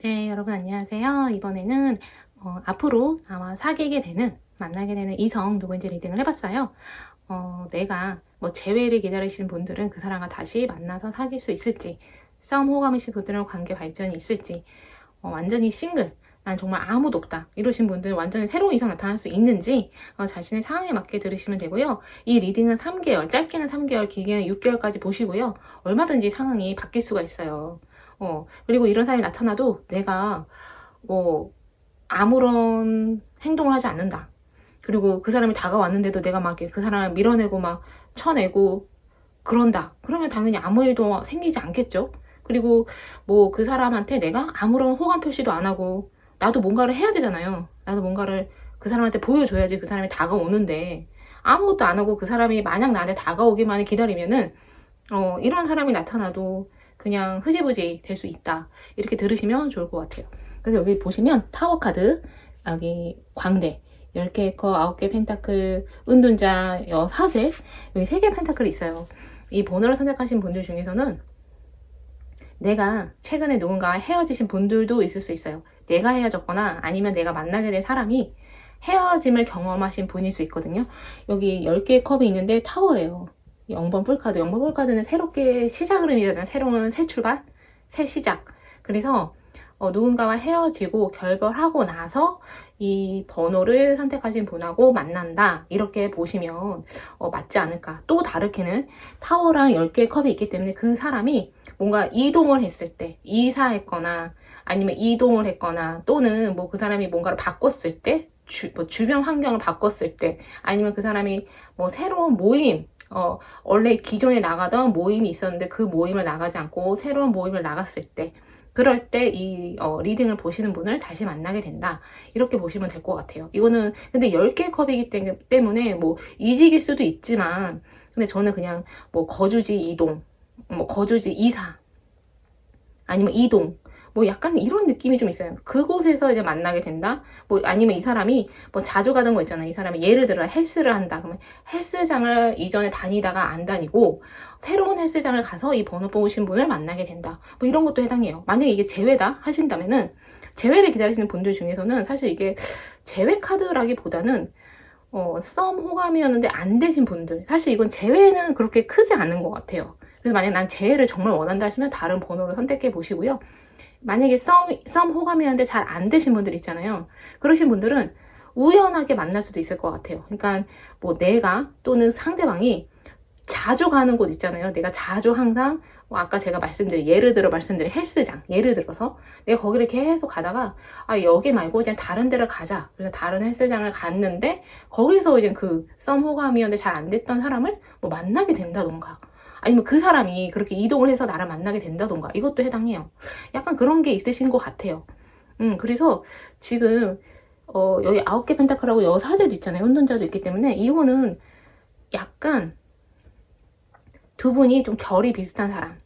네, 여러분 안녕하세요. 이번에는 앞으로 아마 사귀게 되는, 만나게 되는 이성 누구인지 리딩을 해봤어요. 내가 뭐 재회를 기다리시는 분들은 그 사람과 다시 만나서 사귈 수 있을지, 싸움 호감이신 분들은 관계 발전이 있을지, 완전히 싱글, 난 정말 아무도 없다 이러신 분들은 완전히 새로운 이성 나타날 수 있는지 자신의 상황에 맞게 들으시면 되고요. 이 리딩은 3개월, 짧게는 3개월, 길게는 6개월까지 보시고요. 얼마든지 상황이 바뀔 수가 있어요. 그리고 이런 사람이 나타나도 내가 뭐 아무런 행동을 하지 않는다. 그리고 그 사람이 다가왔는데도 내가 막 그 사람을 밀어내고 막 쳐내고 그런다. 그러면 당연히 아무 일도 생기지 않겠죠. 그리고 뭐 그 사람한테 내가 아무런 호감 표시도 안 하고 나도 뭔가를 해야 되잖아요. 나도 뭔가를 그 사람한테 보여줘야지 그 사람이 다가오는데 아무것도 안 하고 그 사람이 마냥 나한테 다가오기만을 기다리면은 이런 사람이 나타나도 그냥 흐지부지 될 수 있다. 이렇게 들으시면 좋을 것 같아요. 그래서 여기 보시면 타워 카드, 여기 광대, 10개 컵, 9개 펜타클, 은둔자, 여사제, 여기 3개 펜타클이 있어요. 이 번호를 선택하신 분들 중에서는 내가 최근에 누군가와 헤어지신 분들도 있을 수 있어요. 내가 헤어졌거나 아니면 내가 만나게 될 사람이 헤어짐을 경험하신 분일 수 있거든요. 여기 10개의 컵이 있는데 타워예요. 0번 풀카드. 0번 풀카드는 새롭게 시작을 의미하잖아요. 새로운 새 출발, 새 시작. 그래서 누군가와 헤어지고 결별하고 나서 이 번호를 선택하신 분하고 만난다. 이렇게 보시면 맞지 않을까. 또 다르게는 타워랑 10개의 컵이 있기 때문에 그 사람이 뭔가 이동을 했을 때, 이사했거나 아니면 이동을 했거나 또는 뭐 그 사람이 뭔가를 바꿨을 때, 주변 환경을 바꿨을 때, 아니면 그 사람이 뭐 새로운 모임, 원래 기존에 나가던 모임이 있었는데 그 모임을 나가지 않고 새로운 모임을 나갔을 때, 그럴 때 이 리딩을 보시는 분을 다시 만나게 된다. 이렇게 보시면 될 것 같아요. 이거는 근데 10개의 컵이기 때문에 뭐 이직일 수도 있지만, 근데 저는 그냥 뭐 거주지 이동, 뭐 거주지 이사, 아니면 이동, 뭐 약간 이런 느낌이 좀 있어요. 그곳에서 이제 만나게 된다. 뭐 아니면 이 사람이 뭐 자주 가던 거 있잖아요. 이 사람이 예를 들어 헬스를 한다. 그러면 헬스장을 이전에 다니다가 안 다니고 새로운 헬스장을 가서 이 번호 뽑으신 분을 만나게 된다. 뭐 이런 것도 해당해요. 만약에 이게 재회다 하신다면은, 재회를 기다리시는 분들 중에서는 사실 이게 재회 카드라기보다는 썸 호감이었는데 안 되신 분들, 사실 이건 재회는 그렇게 크지 않은 것 같아요. 그래서 만약 난 재회를 정말 원한다 하시면 다른 번호를 선택해 보시고요. 만약에 썸 호감이었는데 잘 안 되신 분들 있잖아요. 그러신 분들은 우연하게 만날 수도 있을 것 같아요. 그러니까 뭐 내가 또는 상대방이 자주 가는 곳 있잖아요. 내가 자주 항상 뭐 아까 제가 예를 들어 말씀드린 헬스장, 예를 들어서 내가 거기를 계속 가다가 여기 말고 그냥 다른 데를 가자. 그래서 다른 헬스장을 갔는데 거기서 이제 그 썸 호감이었는데 잘 안 됐던 사람을 뭐 만나게 된다던가, 아니면 그 사람이 그렇게 이동을 해서 나를 만나게 된다던가, 이것도 해당해요. 약간 그런 게 있으신 것 같아요. 그래서 지금 여기 9개 펜타클하고 여사제도 있잖아요. 혼돈자도 있기 때문에 이거는 약간 두 분이 좀 결이 비슷한 사람,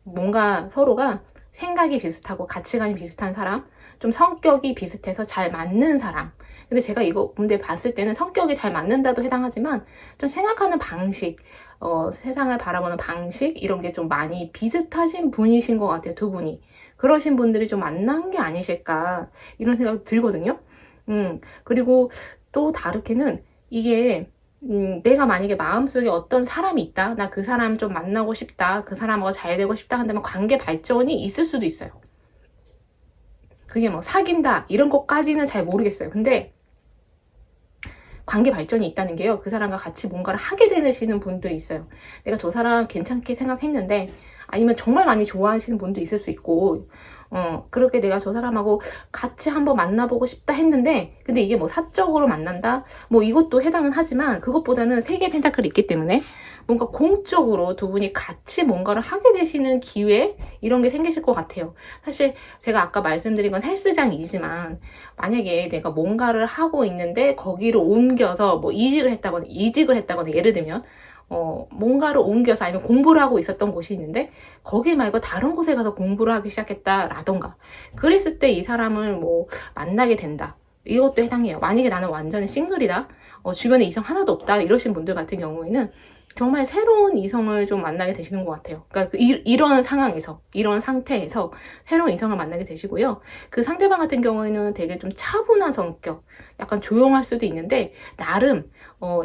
뭔가 서로가 생각이 비슷하고 가치관이 비슷한 사람, 좀 성격이 비슷해서 잘 맞는 사람. 근데 제가 이거 근데 봤을 때는 성격이 잘 맞는다도 해당하지만 좀 생각하는 방식, 세상을 바라보는 방식, 이런 게 좀 많이 비슷하신 분이신 것 같아요. 두 분이. 그러신 분들이 좀 만난 게 아니실까 이런 생각이 들거든요. 그리고 또 다르게는 이게 내가 만약에 마음속에 어떤 사람이 있다, 나 그 사람 좀 만나고 싶다, 그 사람하고 잘 되고 싶다 한다면 관계 발전이 있을 수도 있어요. 그게 뭐 사귄다 이런 것까지는 잘 모르겠어요. 근데 관계 발전이 있다는 게요, 그 사람과 같이 뭔가를 하게 되시는 분들이 있어요. 내가 저 사람 괜찮게 생각했는데, 아니면 정말 많이 좋아하시는 분도 있을 수 있고, 그렇게 내가 저 사람하고 같이 한번 만나보고 싶다 했는데, 근데 이게 뭐 사적으로 만난다? 뭐 이것도 해당은 하지만, 그것보다는 3개의 펜타클이 있기 때문에, 뭔가 공적으로 두 분이 같이 뭔가를 하게 되시는 기회? 이런 게 생기실 것 같아요. 사실 제가 아까 말씀드린 건 헬스장이지만, 만약에 내가 뭔가를 하고 있는데, 거기를 옮겨서 뭐 이직을 했다거나, 예를 들면, 뭔가를 옮겨서 아니면 공부를 하고 있었던 곳이 있는데 거기 말고 다른 곳에 가서 공부를 하기 시작했다라던가, 그랬을 때 이 사람을 뭐 만나게 된다, 이것도 해당해요. 만약에 나는 완전히 싱글이다, 주변에 이성 하나도 없다 이러신 분들 같은 경우에는 정말 새로운 이성을 좀 만나게 되시는 것 같아요. 그러니까 이런 상황에서, 이런 상태에서 새로운 이성을 만나게 되시고요. 그 상대방 같은 경우에는 되게 좀 차분한 성격, 약간 조용할 수도 있는데 나름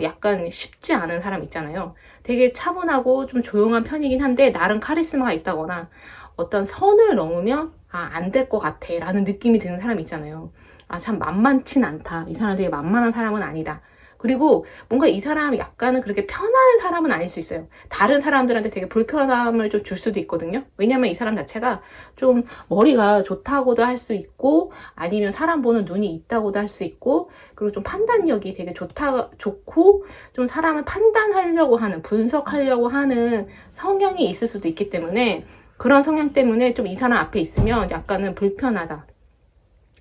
약간 쉽지 않은 사람 있잖아요. 되게 차분하고 좀 조용한 편이긴 한데 나름 카리스마가 있다거나 어떤 선을 넘으면 안 될 것 같아 라는 느낌이 드는 사람 있잖아요. 참 만만치 않다. 이 사람 되게 만만한 사람은 아니다. 그리고 뭔가 이 사람이 약간은 그렇게 편한 사람은 아닐 수 있어요. 다른 사람들한테 되게 불편함을 좀 줄 수도 있거든요. 왜냐면 이 사람 자체가 좀 머리가 좋다고도 할 수 있고 아니면 사람 보는 눈이 있다고도 할 수 있고 그리고 좀 판단력이 되게 좋고 좀 사람을 판단하려고 하는 분석하려고 하는 성향이 있을 수도 있기 때문에 그런 성향 때문에 좀 이 사람 앞에 있으면 약간은 불편하다.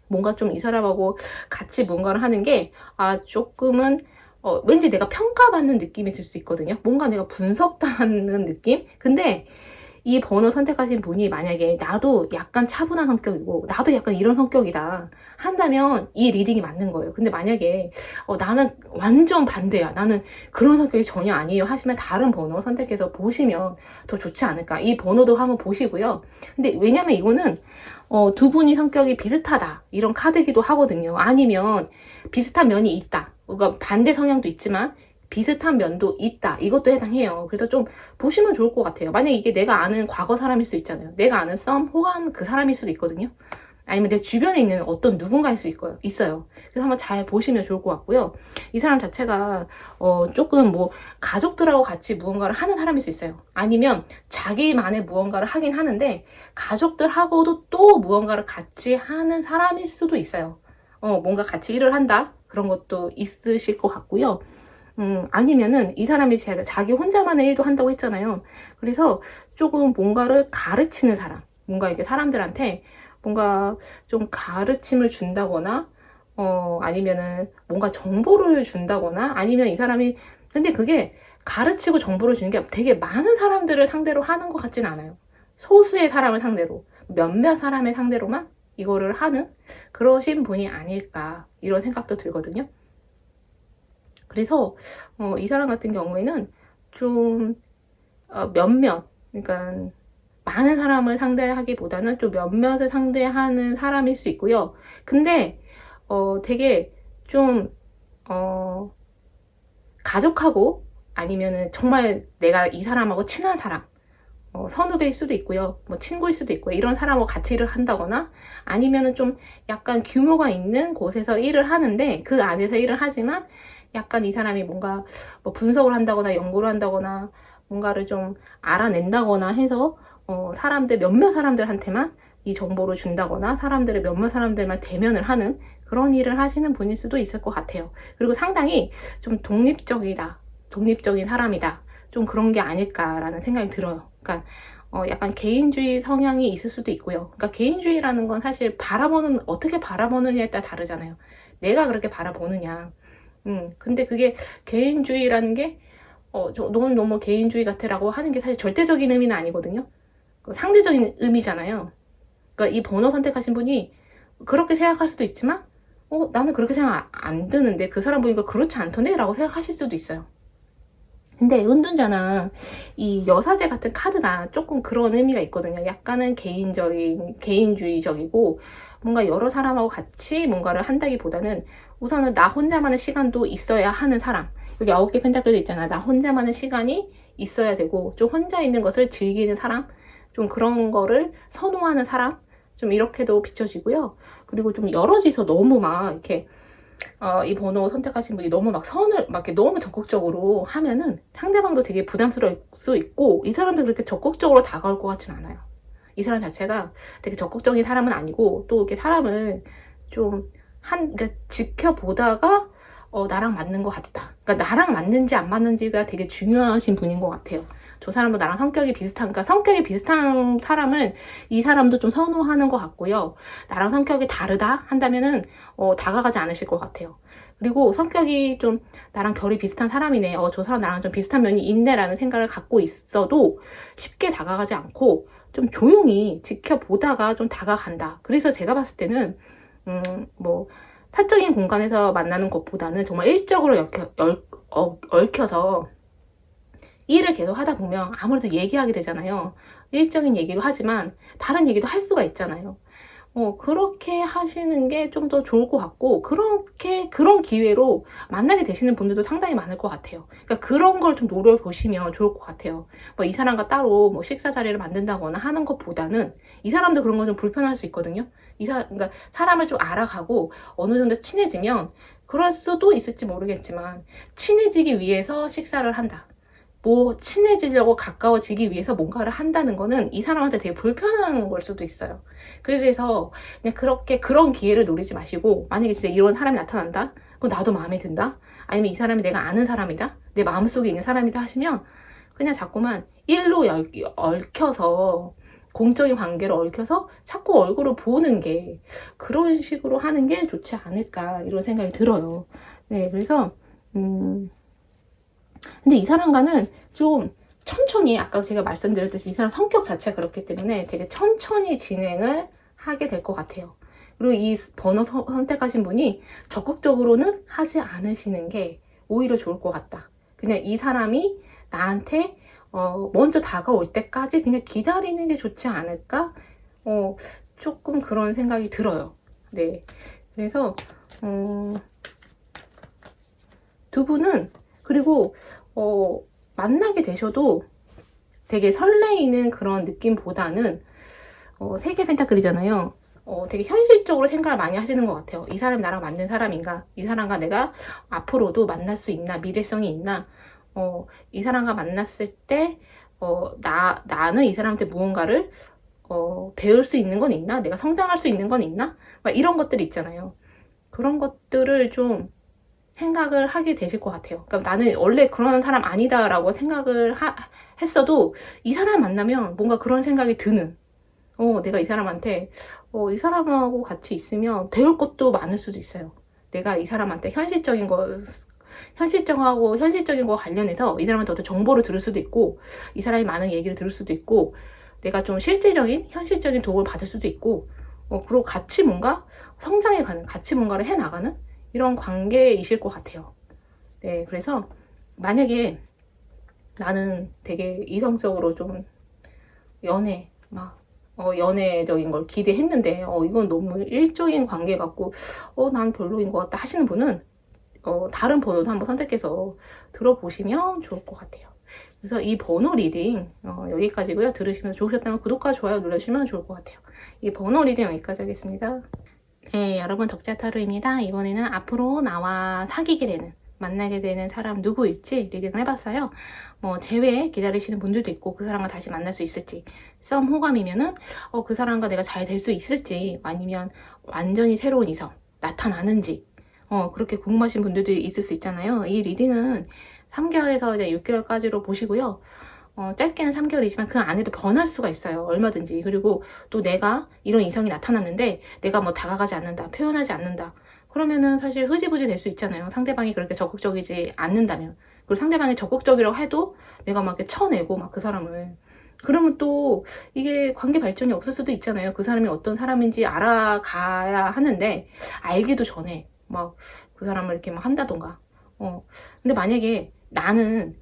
뭔가 좀 이 사람하고 같이 뭔가를 하는 게 조금은 왠지 내가 평가받는 느낌이 들 수 있거든요. 뭔가 내가 분석당하는 느낌? 근데 이 번호 선택하신 분이 만약에 나도 약간 차분한 성격이고 나도 약간 이런 성격이다 한다면 이 리딩이 맞는 거예요. 근데 만약에 나는 완전 반대야. 나는 그런 성격이 전혀 아니에요 하시면 다른 번호 선택해서 보시면 더 좋지 않을까. 이 번호도 한번 보시고요. 근데 왜냐면 이거는 두 분이 성격이 비슷하다 이런 카드기도 하거든요. 아니면 비슷한 면이 있다. 그러니까 반대 성향도 있지만 비슷한 면도 있다. 이것도 해당해요. 그래서 좀 보시면 좋을 것 같아요. 만약 이게 내가 아는 과거 사람일 수 있잖아요. 내가 아는 썸, 호감 그 사람일 수도 있거든요. 아니면 내 주변에 있는 어떤 누군가일 수 있어요. 그래서 한번 잘 보시면 좋을 것 같고요. 이 사람 자체가 조금 뭐 가족들하고 같이 무언가를 하는 사람일 수 있어요. 아니면 자기만의 무언가를 하긴 하는데 가족들하고도 또 무언가를 같이 하는 사람일 수도 있어요. 뭔가 같이 일을 한다 그런 것도 있으실 것 같고요. 아니면은 이 사람이 자기 혼자만의 일도 한다고 했잖아요. 그래서 조금 뭔가를 가르치는 사람, 뭔가 이게 사람들한테 뭔가 좀 가르침을 준다거나, 아니면은 뭔가 정보를 준다거나, 아니면 이 사람이, 근데 그게 가르치고 정보를 주는 게 되게 많은 사람들을 상대로 하는 것 같진 않아요. 소수의 사람을 상대로, 몇몇 사람의 상대로만 이거를 하는 그러신 분이 아닐까, 이런 생각도 들거든요. 그래서 이 사람 같은 경우에는 좀 몇몇, 그러니까 많은 사람을 상대하기보다는 좀 몇몇을 상대하는 사람일 수 있고요. 근데 되게 좀 가족하고 아니면은 정말 내가 이 사람하고 친한 사람, 선후배일 수도 있고요. 뭐 친구일 수도 있고요. 이런 사람하고 같이 일을 한다거나 아니면은 좀 약간 규모가 있는 곳에서 일을 하는데 그 안에서 일을 하지만 약간 이 사람이 뭔가 뭐 분석을 한다거나 연구를 한다거나 뭔가를 좀 알아낸다거나 해서 몇몇 사람들한테만 이 정보를 준다거나 사람들의 몇몇 사람들만 대면을 하는 그런 일을 하시는 분일 수도 있을 것 같아요. 그리고 상당히 좀 독립적인 사람이다. 좀 그런 게 아닐까라는 생각이 들어요. 그러니까 약간 개인주의 성향이 있을 수도 있고요. 그러니까 개인주의라는 건 사실 어떻게 바라보느냐에 따라 다르잖아요. 내가 그렇게 바라보느냐. 근데 그게 개인주의라는 게, 너는 너무 개인주의 같아라고 하는 게 사실 절대적인 의미는 아니거든요. 상대적인 의미잖아요. 그러니까 이 번호 선택하신 분이 그렇게 생각할 수도 있지만, 나는 그렇게 생각 안 드는데 그 사람 보니까 그렇지 않던데? 라고 생각하실 수도 있어요. 근데 은둔자나 이 여사제 같은 카드가 조금 그런 의미가 있거든요. 약간은 개인주의적이고 뭔가 여러 사람하고 같이 뭔가를 한다기보다는 우선은 나 혼자만의 시간도 있어야 하는 사람. 여기 9개 펜타클도 있잖아. 나 혼자만의 시간이 있어야 되고 좀 혼자 있는 것을 즐기는 사람, 좀 그런 거를 선호하는 사람, 좀 이렇게도 비춰지고요. 그리고 좀 여럿이서 너무 막 이렇게 이 번호 선택하신 분이 너무 막 이렇게 너무 적극적으로 하면은 상대방도 되게 부담스러울 수 있고 이 사람도 그렇게 적극적으로 다가올 것 같진 않아요. 이 사람 자체가 되게 적극적인 사람은 아니고 또 이렇게 사람을 좀 그러니까 지켜보다가 나랑 맞는 것 같다. 그러니까 나랑 맞는지 안 맞는지가 되게 중요하신 분인 것 같아요. 저 사람도 나랑 그러니까 성격이 비슷한 사람을 이 사람도 좀 선호하는 것 같고요. 나랑 성격이 다르다 한다면은 다가가지 않으실 것 같아요. 그리고 성격이 좀 나랑 결이 비슷한 사람이네. 저 사람 나랑 좀 비슷한 면이 있네라는 생각을 갖고 있어도 쉽게 다가가지 않고 좀 조용히 지켜보다가 좀 다가간다. 그래서 제가 봤을 때는 뭐 사적인 공간에서 만나는 것보다는 정말 일적으로 얽혀서 일을 계속 하다 보면 아무래도 얘기하게 되잖아요. 일적인 얘기도 하지만 다른 얘기도 할 수가 있잖아요. 그렇게 하시는 게 좀 더 좋을 것 같고, 그런 기회로 만나게 되시는 분들도 상당히 많을 것 같아요. 그러니까 그런 걸 좀 노려보시면 좋을 것 같아요. 뭐 이 사람과 따로 뭐 식사 자리를 만든다거나 하는 것보다는, 이 사람도 그런 건 좀 불편할 수 있거든요. 그러니까 사람을 좀 알아가고 어느 정도 친해지면, 그럴 수도 있을지 모르겠지만, 친해지기 위해서 식사를 한다, 뭐 친해지려고 가까워지기 위해서 뭔가를 한다는 거는 이 사람한테 되게 불편한 걸 수도 있어요. 그래서 그냥 그런 기회를 노리지 마시고, 만약에 진짜 이런 사람이 나타난다? 그럼 나도 마음에 든다? 아니면 이 사람이 내가 아는 사람이다? 내 마음속에 있는 사람이다 하시면, 그냥 자꾸만 일로 얽혀서, 공적인 관계로 얽혀서 자꾸 얼굴을 보는 게, 그런 식으로 하는 게 좋지 않을까, 이런 생각이 들어요. 네, 그래서 근데 이 사람과는 좀 천천히, 아까 제가 말씀드렸듯이 이 사람 성격 자체가 그렇기 때문에 되게 천천히 진행을 하게 될 것 같아요. 그리고 이 번호 선택하신 분이 적극적으로는 하지 않으시는 게 오히려 좋을 것 같다. 그냥 이 사람이 나한테 먼저 다가올 때까지 그냥 기다리는 게 좋지 않을까? 조금 그런 생각이 들어요. 네. 그래서 두 분은, 그리고 만나게 되셔도 되게 설레이는 그런 느낌보다는, 세계 펜타클이잖아요. 되게 현실적으로 생각을 많이 하시는 것 같아요. 이 사람이 나랑 맞는 사람인가? 이 사람과 내가 앞으로도 만날 수 있나? 미래성이 있나? 이 사람과 만났을 때, 나는 이 사람한테 무언가를, 배울 수 있는 건 있나? 내가 성장할 수 있는 건 있나? 막 이런 것들이 있잖아요. 그런 것들을 좀 생각을 하게 되실 것 같아요. 그러니까 나는 원래 그런 사람 아니다라고 생각을 했어도, 이 사람 만나면 뭔가 그런 생각이 드는, 내가 이 사람한테, 이 사람하고 같이 있으면 배울 것도 많을 수도 있어요. 내가 이 사람한테 현실적인 거 관련해서 이 사람한테 어떤 정보를 들을 수도 있고, 이 사람이 많은 얘기를 들을 수도 있고, 내가 좀 현실적인 도움을 받을 수도 있고, 그리고 같이 뭔가를 해 나가는 이런 관계이실 것 같아요. 네, 그래서 만약에 나는 되게 이성적으로 좀 연애적인 걸 기대했는데, 이건 너무 일적인 관계 같고, 난 별로인 것 같다 하시는 분은, 다른 번호도 한번 선택해서 들어보시면 좋을 것 같아요. 그래서 이 번호 리딩, 여기까지고요. 들으시면서 좋으셨다면 구독과 좋아요 눌러주시면 좋을 것 같아요. 이 번호 리딩 여기까지 하겠습니다. 네, 여러분, 덕자타로입니다. 이번에는 앞으로 나와 만나게 되는 사람 누구일지 리딩을 해봤어요. 재회 기다리시는 분들도 있고, 그 사람과 다시 만날 수 있을지, 썸 호감이면은 그 사람과 내가 잘 될 수 있을지, 아니면 완전히 새로운 이성 나타나는지, 그렇게 궁금하신 분들도 있을 수 있잖아요. 이 리딩은 3개월에서 이제 6개월까지로 보시고요. 짧게는 3개월이지만 그 안에도 변할 수가 있어요. 얼마든지. 그리고 또 내가 이런 이성이 나타났는데 내가 뭐 다가가지 않는다, 표현하지 않는다, 그러면은 사실 흐지부지 될 수 있잖아요. 상대방이 그렇게 적극적이지 않는다면. 그리고 상대방이 적극적이라고 해도 내가 막 이렇게 쳐내고 막 그 사람을, 그러면 또 이게 관계 발전이 없을 수도 있잖아요. 그 사람이 어떤 사람인지 알아가야 하는데, 알기도 전에 막 그 사람을 이렇게 막 한다던가. 근데 만약에 나는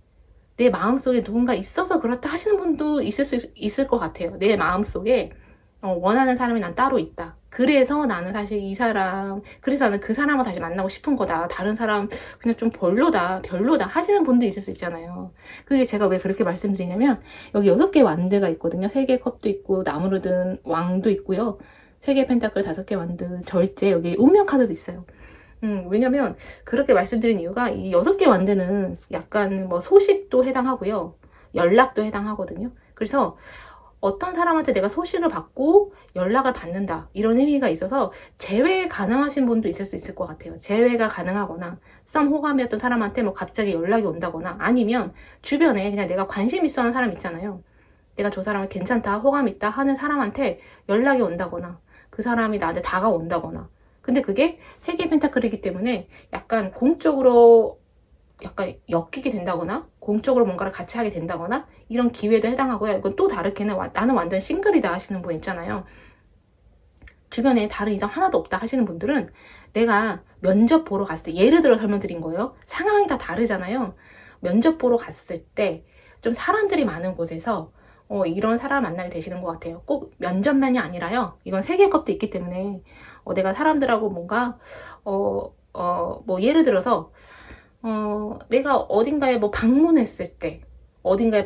내 마음속에 누군가 있어서 그렇다 하시는 분도 있을 것 같아요. 내 마음속에 원하는 사람이 난 따로 있다. 그래서 나는 사실 그래서 나는 그 사람을 다시 만나고 싶은 거다. 다른 사람 그냥 좀 별로다 하시는 분도 있을 수 있잖아요. 그게 제가 왜 그렇게 말씀드리냐면, 여기 6개 완드가 있거든요. 3개 컵도 있고, 나무로 든 왕도 있고요. 3개 펜타클, 5개 완드, 절제, 여기 운명 카드도 있어요. 왜냐면 그렇게 말씀드린 이유가, 이 6개 완드는 약간 뭐 소식도 해당하고요, 연락도 해당하거든요. 그래서 어떤 사람한테 내가 소식을 받고 연락을 받는다, 이런 의미가 있어서 재회 가능하신 분도 있을 수 있을 것 같아요. 재회가 가능하거나, 썸 호감이었던 사람한테 뭐 갑자기 연락이 온다거나, 아니면 주변에 그냥 내가 관심 있어 하는 사람 있잖아요. 내가 저 사람을 괜찮다, 호감 있다 하는 사람한테 연락이 온다거나, 그 사람이 나한테 다가온다거나. 근데 그게 세계 펜타클이기 때문에 약간 공적으로 약간 엮이게 된다거나, 공적으로 뭔가를 같이 하게 된다거나, 이런 기회도 해당하고요. 이건 또 다르게는, 나는 완전 싱글이다 하시는 분 있잖아요. 주변에 다른 이성 하나도 없다 하시는 분들은, 내가 면접 보러 갔을 때, 예를 들어 설명드린 거예요. 상황이 다 다르잖아요. 면접 보러 갔을 때 좀 사람들이 많은 곳에서 이런 사람을 만나게 되시는 것 같아요. 꼭 면접만이 아니라요. 이건 세계급도 있기 때문에 내가 사람들하고 뭔가 뭐 예를 들어서 내가 어딘가에 뭐 방문했을 때 어딘가에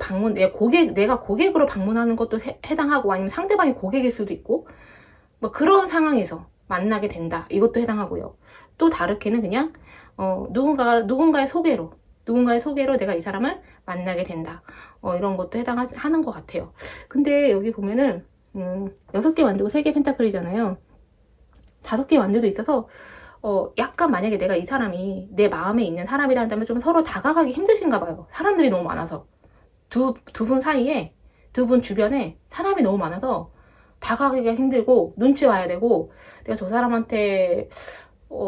내가 고객으로 방문하는 것도 해당하고, 아니면 상대방이 고객일 수도 있고, 뭐 그런 상황에서 만나게 된다, 이것도 해당하고요. 또 다르게는 그냥 누군가의 소개로 내가 이 사람을 만나게 된다, 이런 것도 해당하는 것 같아요. 근데 여기 보면은 6개 완드고 3개 펜타클이잖아요. 5개 완드도 있어서 약간 만약에 내가 이 사람이 내 마음에 있는 사람이라 한다면 좀 서로 다가가기 힘드신가 봐요. 사람들이 너무 많아서. 두 분 사이에, 두 분 주변에 사람이 너무 많아서 다가가기가 힘들고 눈치 봐야 되고, 내가 저 사람한테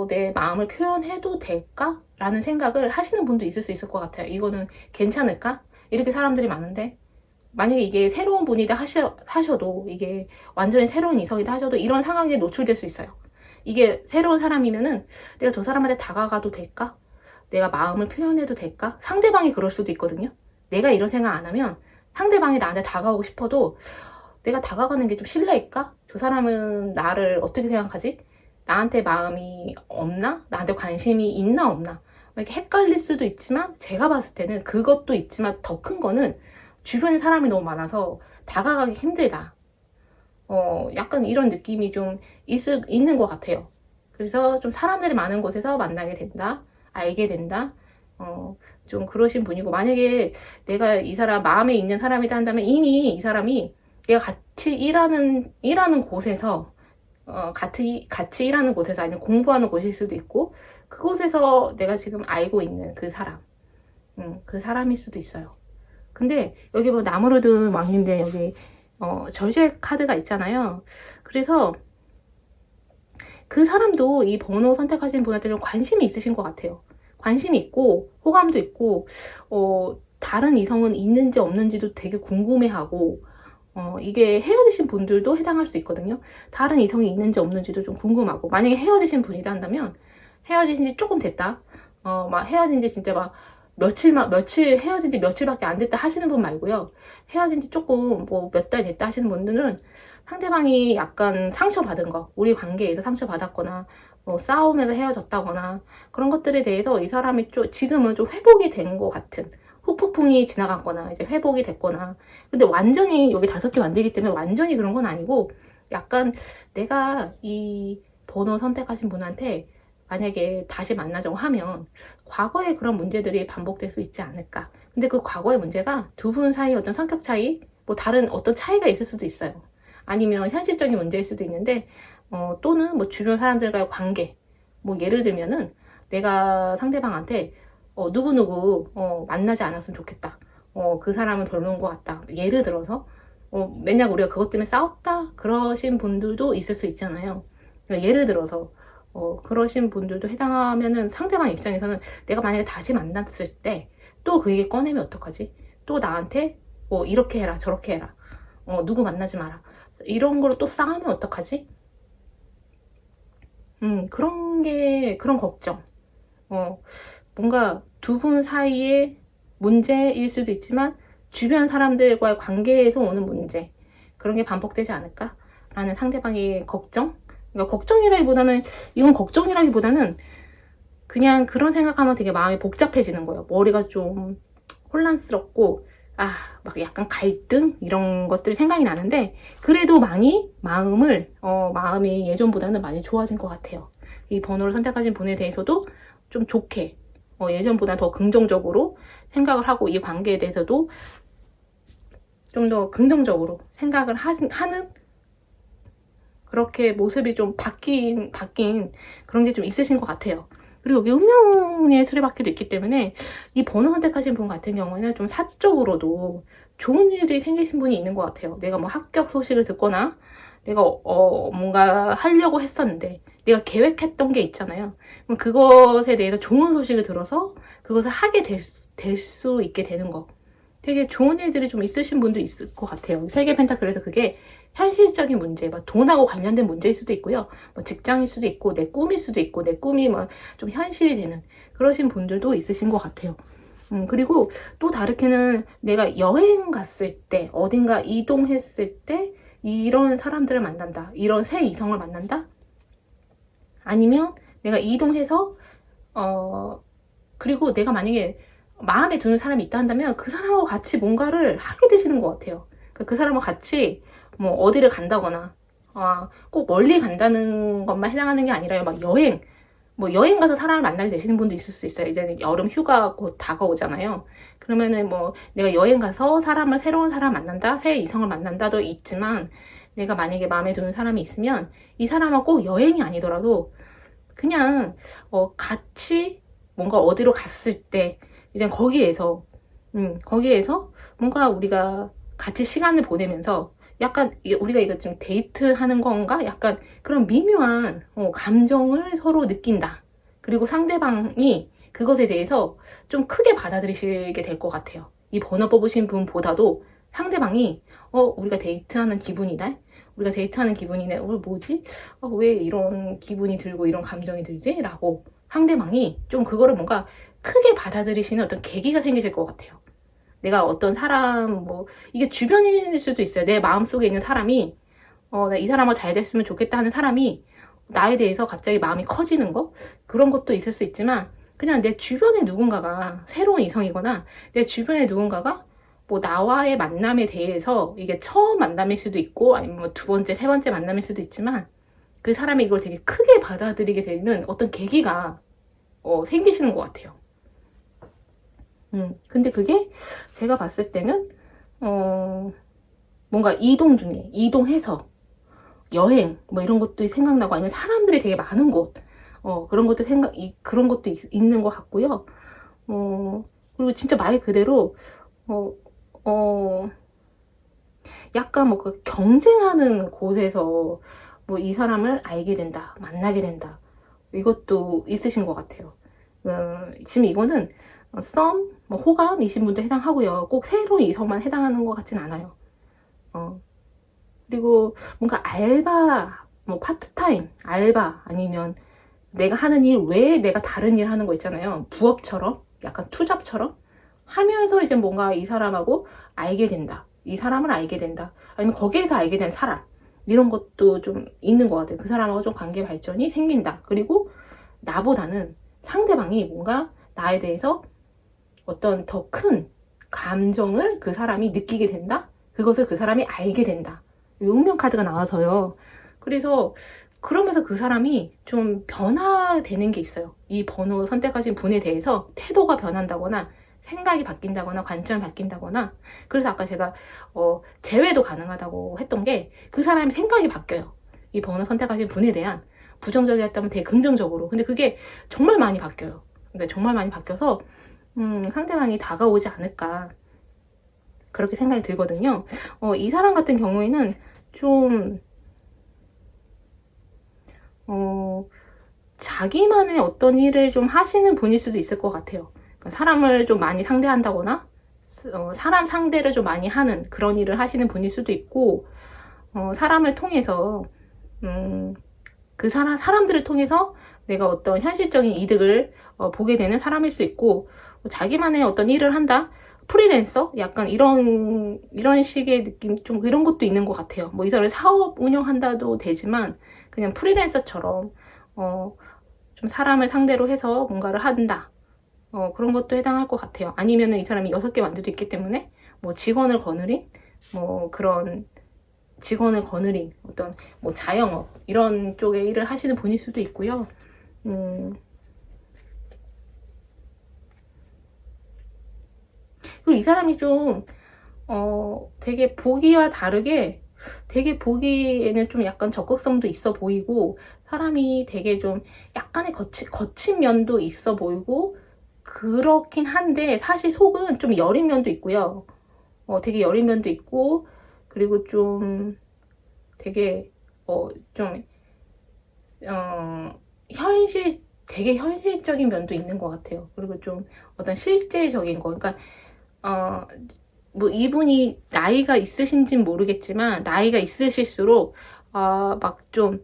내 마음을 표현해도 될까? 라는 생각을 하시는 분도 있을 수 있을 것 같아요. 이거는 괜찮을까? 이렇게 사람들이 많은데, 만약에 이게 새로운 분이다 하셔도, 이게 완전히 새로운 이성이다 하셔도 이런 상황에 노출될 수 있어요. 이게 새로운 사람이면은 내가 저 사람한테 다가가도 될까? 내가 마음을 표현해도 될까? 상대방이 그럴 수도 있거든요. 내가 이런 생각 안 하면 상대방이 나한테 다가오고 싶어도 내가 다가가는 게 좀 실례일까? 저 사람은 나를 어떻게 생각하지? 나한테 마음이 없나? 나한테 관심이 있나 없나? 이렇게 헷갈릴 수도 있지만, 제가 봤을 때는 그것도 있지만 더 큰 거는 주변에 사람이 너무 많아서 다가가기 힘들다. 약간 이런 느낌이 좀 있는 것 같아요. 그래서 좀 사람들이 많은 곳에서 만나게 된다, 알게 된다, 좀 그러신 분이고, 만약에 내가 이 사람 마음에 있는 사람이다 한다면 이미 이 사람이 내가 같이 일하는 곳에서 같이 일하는 곳에서, 아니면 공부하는 곳일 수도 있고, 그곳에서 내가 지금 알고 있는 그 사람, 그 사람일 수도 있어요. 근데 여기 뭐 나무로 든 왕인데 여기 절제 카드가 있잖아요. 그래서 그 사람도 이 번호 선택하신 분한테 좀 관심이 있으신 것 같아요. 관심이 있고 호감도 있고, 다른 이성은 있는지 없는지도 되게 궁금해하고, 이게 헤어지신 분들도 해당할 수 있거든요. 다른 이성이 있는지 없는지도 좀 궁금하고, 만약에 헤어지신 분이다 한다면 헤어지신 지 조금 됐다, 막 헤어진 지 진짜 막 헤어진 지 며칠밖에 안 됐다 하시는 분 말고요. 헤어진 지 조금 뭐 몇 달 됐다 하시는 분들은 상대방이 약간 상처받은 거, 우리 관계에서 상처받았거나, 싸움에서 헤어졌다거나, 그런 것들에 대해서 이 사람이 지금은 좀 회복이 된 것 같은, 후폭풍이 지나갔거나 이제 회복이 됐거나. 근데 완전히 여기 5개 만들기 때문에 완전히 그런 건 아니고, 약간 내가 이 번호 선택하신 분한테 만약에 다시 만나자고 하면 과거의 그런 문제들이 반복될 수 있지 않을까. 근데 그 과거의 문제가 두 분 사이의 어떤 성격 차이, 뭐 다른 어떤 차이가 있을 수도 있어요. 아니면 현실적인 문제일 수도 있는데, 또는 뭐 주변 사람들과의 관계, 뭐 예를 들면은 내가 상대방한테 누구누구 만나지 않았으면 좋겠다, 그 사람은 별로인 것 같다, 예를 들어서 맨날 우리가 그것 때문에 싸웠다, 그러신 분들도 있을 수 있잖아요. 그러니까 예를 들어서 그러신 분들도 해당하면은, 상대방 입장에서는 내가 만약에 다시 만났을 때 또 그 얘기 꺼내면 어떡하지? 또 나한테 이렇게 해라 저렇게 해라, 누구 만나지 마라, 이런 걸로 또 싸우면 어떡하지? 그런 걱정. 뭔가 두 분 사이의 문제일 수도 있지만 주변 사람들과의 관계에서 오는 문제, 그런 게 반복되지 않을까? 라는 상대방의 걱정? 그러니까 이건 걱정이라기보다는 그냥 그런 생각하면 되게 마음이 복잡해지는 거예요. 머리가 좀 혼란스럽고, 막 약간 갈등? 이런 것들이 생각이 나는데, 그래도 마음이 예전보다는 많이 좋아진 것 같아요. 이 번호를 선택하신 분에 대해서도 좀 좋게, 예전보다 더 긍정적으로 생각을 하고, 이 관계에 대해서도 좀 더 긍정적으로 생각을 하는, 그렇게 모습이 좀 바뀐 그런 게 좀 있으신 것 같아요. 그리고 여기 운명의 수레바퀴도 있기 때문에 이 번호 선택하신 분 같은 경우에는 좀 사적으로도 좋은 일들이 생기신 분이 있는 것 같아요. 내가 뭐 합격 소식을 듣거나, 내가 뭔가 하려고 했었는데 내가 계획했던 게 있잖아요. 그럼 그것에 대해서 좋은 소식을 들어서 그것을 하게 될 수 있게 되는 거, 되게 좋은 일들이 좀 있으신 분도 있을 것 같아요. 3개 펜타클에서 그게 현실적인 문제, 뭐 돈하고 관련된 문제일 수도 있고요, 뭐 직장일 수도 있고, 내 꿈일 수도 있고, 내 꿈이 뭐 좀 현실이 되는 그러신 분들도 있으신 것 같아요. 그리고 또 다르게는 내가 여행 갔을 때, 어딘가 이동했을 때 이런 사람들을 만난다. 이런 새 이성을 만난다. 아니면 내가 이동해서 그리고 내가 만약에 마음에 드는 사람이 있다 한다면 그 사람하고 같이 뭔가를 하게 되시는 것 같아요. 그 사람하고 같이 뭐 어디를 간다거나 꼭 멀리 간다는 것만 해당하는 게 아니라요. 막 여행 가서 사람을 만나게 되시는 분도 있을 수 있어요. 이제는 여름 휴가 곧 다가오잖아요. 그러면은 뭐 내가 여행 가서 새로운 사람 만난다, 새 이성을 만난다도 있지만, 내가 만약에 마음에 드는 사람이 있으면 이 사람하고 꼭 여행이 아니더라도 그냥 같이 뭔가 어디로 갔을 때 이제 거기에서 뭔가 우리가 같이 시간을 보내면서 약간 우리가 이거 좀 데이트하는 건가? 약간 그런 미묘한 감정을 서로 느낀다. 그리고 상대방이 그것에 대해서 좀 크게 받아들이시게 될 것 같아요. 이 번호 뽑으신 분보다도 상대방이 우리가 데이트하는 기분이다. 우리가 데이트하는 기분이네. 뭐지? 왜 이런 기분이 들고 이런 감정이 들지? 라고 상대방이 좀 그거를 뭔가 크게 받아들이시는 어떤 계기가 생기실 것 같아요. 내가 어떤 사람, 이게 주변일 수도 있어요. 내 마음속에 있는 사람이, 나 이 사람하고 잘 됐으면 좋겠다 하는 사람이 나에 대해서 갑자기 마음이 커지는 거? 그런 것도 있을 수 있지만, 그냥 내 주변에 누군가가 새로운 이성이거나, 내 주변에 누군가가 나와의 만남에 대해서 이게 처음 만남일 수도 있고, 아니면 두 번째, 세 번째 만남일 수도 있지만, 그 사람이 이걸 되게 크게 받아들이게 되는 어떤 계기가 생기시는 것 같아요. 근데 그게 제가 봤을 때는 뭔가 이동 중에 이동해서 여행 이런 것도 생각나고, 아니면 사람들이 되게 많은 곳 그런 것도 있는 것 같고요. 그리고 진짜 말 그대로 약간 그 경쟁하는 곳에서 이 사람을 알게 된다, 만나게 된다, 이것도 있으신 것 같아요. 지금 이거는 썸, 호감이신 분도 해당하고요. 꼭 새로운 이성만 해당하는 것 같진 않아요. 그리고 뭔가 알바, 파트타임, 알바, 아니면 내가 하는 일 외에 내가 다른 일 하는 거 있잖아요. 부업처럼, 약간 투잡처럼 하면서 이제 뭔가 이 사람하고 알게 된다. 이 사람을 알게 된다. 아니면 거기에서 알게 된 사람. 이런 것도 좀 있는 것 같아요. 그 사람하고 좀 관계 발전이 생긴다. 그리고 나보다는 상대방이 뭔가 나에 대해서 어떤 더 큰 감정을 그 사람이 느끼게 된다? 그것을 그 사람이 알게 된다. 운명 카드가 나와서요. 그래서 그러면서 그 사람이 좀 변화되는 게 있어요. 이 번호 선택하신 분에 대해서 태도가 변한다거나, 생각이 바뀐다거나, 관점이 바뀐다거나. 그래서 아까 제가 재회도 가능하다고 했던 게, 그 사람의 생각이 바뀌어요. 이 번호 선택하신 분에 대한 부정적이었다면 되게 긍정적으로. 근데 그게 정말 많이 바뀌어요. 그러니까 정말 많이 바뀌어서 상대방이 다가오지 않을까, 그렇게 생각이 들거든요. 이 사람 같은 경우에는 좀 자기만의 어떤 일을 좀 하시는 분일 수도 있을 것 같아요. 그러니까 사람을 좀 많이 상대한다거나, 사람 상대를 좀 많이 하는 그런 일을 하시는 분일 수도 있고, 사람을 통해서 사람들을 통해서 내가 어떤 현실적인 이득을 보게 되는 사람일 수 있고, 자기만의 어떤 일을 한다? 프리랜서? 약간 이런 식의 느낌, 좀 이런 것도 있는 것 같아요. 이 사람을 사업 운영한다도 되지만, 그냥 프리랜서처럼, 좀 사람을 상대로 해서 뭔가를 한다. 그런 것도 해당할 것 같아요. 아니면은 이 사람이 6개 만두도 있기 때문에, 직원을 거느린, 그런 직원을 거느린 어떤 자영업, 이런 쪽의 일을 하시는 분일 수도 있고요. 그리고 이 사람이 좀 되게 보기와 다르게, 되게 보기에는 좀 약간 적극성도 있어 보이고, 사람이 되게 좀 약간의 거친 면도 있어 보이고, 그렇긴 한데 사실 속은 좀 여린 면도 있고요. 되게 여린 면도 있고, 그리고 좀 되게 좀 되게 현실적인 면도 있는 것 같아요. 그리고 좀 어떤 실제적인 거, 그러니까 이분이 나이가 있으신지는 모르겠지만, 나이가 있으실수록 막 좀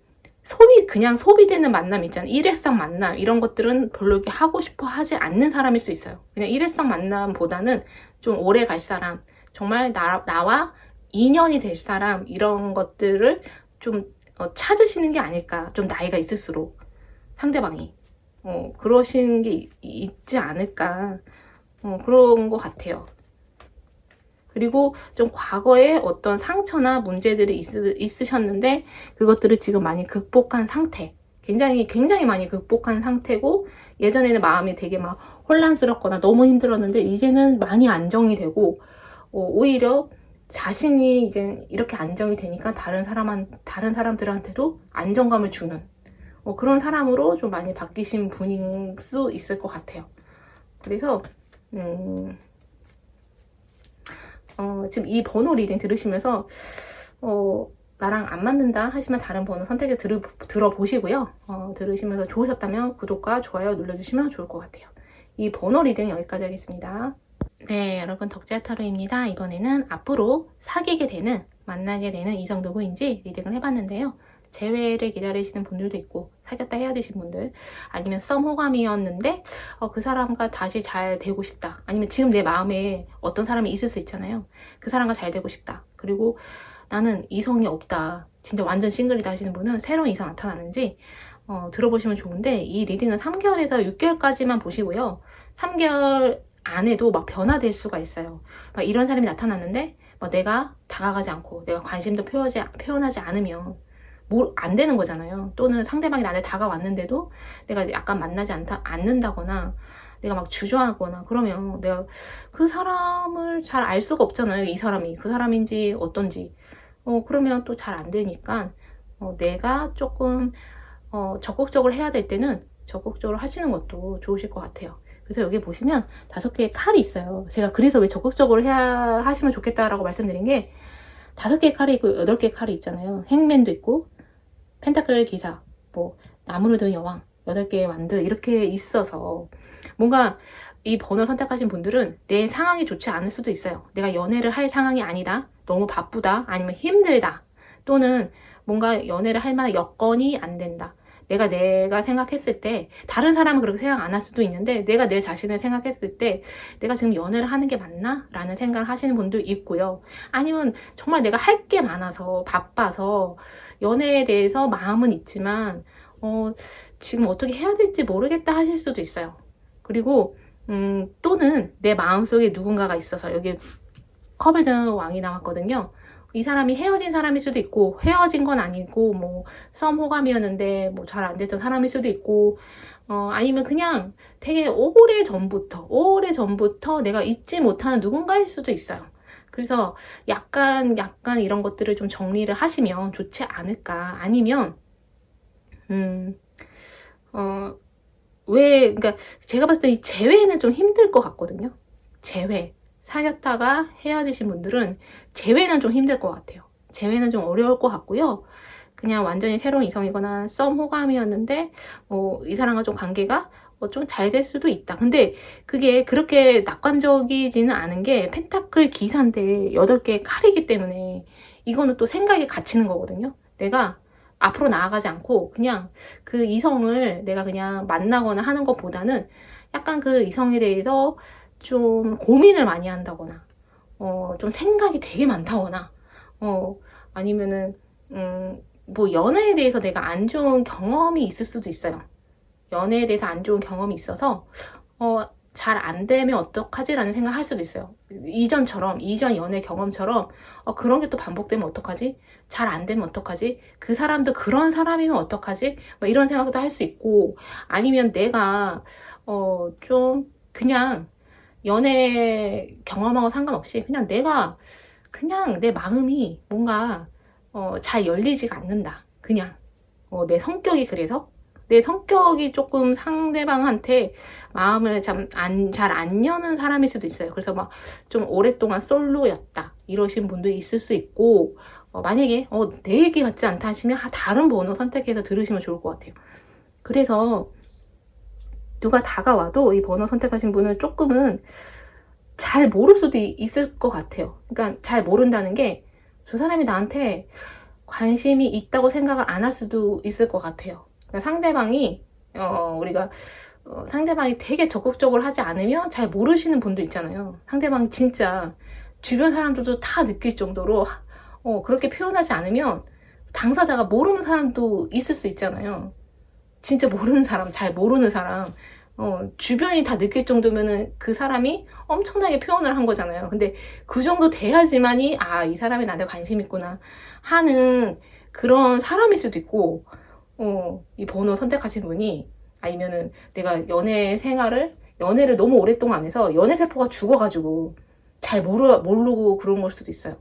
그냥 소비되는 만남 있잖아요. 일회성 만남, 이런 것들은 별로 이렇게 하고 싶어 하지 않는 사람일 수 있어요. 그냥 일회성 만남보다는 좀 오래 갈 사람, 정말 나와 인연이 될 사람, 이런 것들을 좀 찾으시는 게 아닐까. 좀 나이가 있을수록 상대방이 그러시는 게 있지 않을까. 그런 것 같아요. 그리고 좀 과거에 어떤 상처나 문제들이 있으셨는데 그것들을 지금 많이 극복한 상태, 굉장히 많이 극복한 상태고, 예전에는 마음이 되게 막 혼란스럽거나 너무 힘들었는데 이제는 많이 안정이 되고, 오히려 자신이 이제 이렇게 안정이 되니까 다른 사람들한테도 안정감을 주는 그런 사람으로 좀 많이 바뀌신 분일 수 있을 것 같아요. 그래서 지금 이 번호 리딩 들으시면서 나랑 안 맞는다 하시면 다른 번호 선택해 들어보시고요. 들으시면서 좋으셨다면 구독과 좋아요 눌러주시면 좋을 것 같아요. 이 번호 리딩 여기까지 하겠습니다. 네, 여러분, 덕지아 타로입니다. 이번에는 앞으로 사귀게 되는, 만나게 되는 이성 누구인지 리딩을 해봤는데요. 재회를 기다리시는 분들도 있고, 사귀었다 헤어지신 분들, 아니면 썸 호감이었는데 그 사람과 다시 잘 되고 싶다, 아니면 지금 내 마음에 어떤 사람이 있을 수 있잖아요. 그 사람과 잘 되고 싶다, 그리고 나는 이성이 없다, 진짜 완전 싱글이다 하시는 분은 새로운 이성 나타나는지 들어보시면 좋은데, 이 리딩은 3개월에서 6개월까지만 보시고요. 3개월 안에도 막 변화될 수가 있어요. 막 이런 사람이 나타났는데 내가 다가가지 않고 내가 관심도 표현하지 않으면 안 되는 거잖아요. 또는 상대방이 나한테 다가왔는데도 내가 약간 만나지 않는다거나 내가 막 주저하거나 그러면 내가 그 사람을 잘 알 수가 없잖아요. 이 사람이 그 사람인지 어떤지. 그러면 또 잘 안 되니까 내가 조금 적극적으로 해야 될 때는 적극적으로 하시는 것도 좋으실 것 같아요. 그래서 여기 보시면 5개의 칼이 있어요. 제가 그래서 왜 적극적으로 하시면 좋겠다라고 말씀드린 게, 5개의 칼이 있고 8개의 칼이 있잖아요. 행맨도 있고 펜타클 기사, 나무를 든 여왕, 8개의 완드, 이렇게 있어서 뭔가 이 번호를 선택하신 분들은 내 상황이 좋지 않을 수도 있어요. 내가 연애를 할 상황이 아니다, 너무 바쁘다, 아니면 힘들다, 또는 뭔가 연애를 할 만한 여건이 안 된다. 내가 생각했을 때, 다른 사람은 그렇게 생각 안 할 수도 있는데 내가 내 자신을 생각했을 때 내가 지금 연애를 하는 게 맞나? 라는 생각을 하시는 분도 있고요. 아니면 정말 내가 할 게 많아서 바빠서 연애에 대해서 마음은 있지만 지금 어떻게 해야 될지 모르겠다 하실 수도 있어요. 그리고 또는 내 마음속에 누군가가 있어서, 여기 컵을 든 왕이 나왔거든요. 이 사람이 헤어진 사람일 수도 있고, 헤어진 건 아니고 썸 호감이었는데 잘 안 됐던 사람일 수도 있고, 아니면 그냥 되게 오래 전부터 내가 잊지 못하는 누군가일 수도 있어요. 그래서 약간 이런 것들을 좀 정리를 하시면 좋지 않을까. 아니면 그러니까 제가 봤을 때 이 재회는 좀 힘들 것 같거든요. 재회, 사귀었다가 헤어지신 분들은 재회는 좀 힘들 것 같아요. 재회는 좀 어려울 것 같고요. 그냥 완전히 새로운 이성이거나 썸 호감이었는데 이 사람과 좀 관계가 좀 잘 될 수도 있다. 근데 그게 그렇게 낙관적이지는 않은 게, 펜타클 기사인데 8개의 칼이기 때문에 이거는 또 생각에 갇히는 거거든요. 내가 앞으로 나아가지 않고 그냥 그 이성을 내가 그냥 만나거나 하는 것보다는 약간 그 이성에 대해서 좀 고민을 많이 한다거나 좀 생각이 되게 많다거나 아니면은 연애에 대해서 내가 안 좋은 경험이 있을 수도 있어요. 연애에 대해서 안 좋은 경험이 있어서 잘 안 되면 어떡하지라는 생각을 할 수도 있어요. 이전 연애 경험처럼 그런 게 또 반복되면 어떡하지? 잘 안 되면 어떡하지? 그 사람도 그런 사람이면 어떡하지? 이런 생각도 할 수 있고, 아니면 내가 좀 그냥 연애 경험하고 상관없이 그냥 내 마음이 뭔가 잘 열리지가 않는다. 그냥 내 성격이, 그래서 내 성격이 조금 상대방한테 마음을 잘 안 여는 사람일 수도 있어요. 그래서 좀 오랫동안 솔로였다 이러신 분도 있을 수 있고, 만약에 내 얘기 같지 않다 하시면 다른 번호 선택해서 들으시면 좋을 것 같아요. 그래서 누가 다가와도 이 번호 선택하신 분은 조금은 잘 모를 수도 있을 것 같아요. 그러니까 잘 모른다는 게, 저 사람이 나한테 관심이 있다고 생각을 안 할 수도 있을 것 같아요. 그러니까 상대방이 우리가 상대방이 되게 적극적으로 하지 않으면 잘 모르시는 분도 있잖아요. 상대방이 진짜 주변 사람들도 다 느낄 정도로 그렇게 표현하지 않으면 당사자가 모르는 사람도 있을 수 있잖아요. 진짜 모르는 사람, 잘 모르는 사람, 주변이 다 느낄 정도면은 그 사람이 엄청나게 표현을 한 거잖아요. 근데 그 정도 돼야지만이, 이 사람이 나한테 관심 있구나 하는 그런 사람일 수도 있고, 이 번호 선택하신 분이, 아니면은 내가 연애를 너무 오랫동안 해서 연애세포가 죽어가지고 잘 모르고 그런 걸 수도 있어요.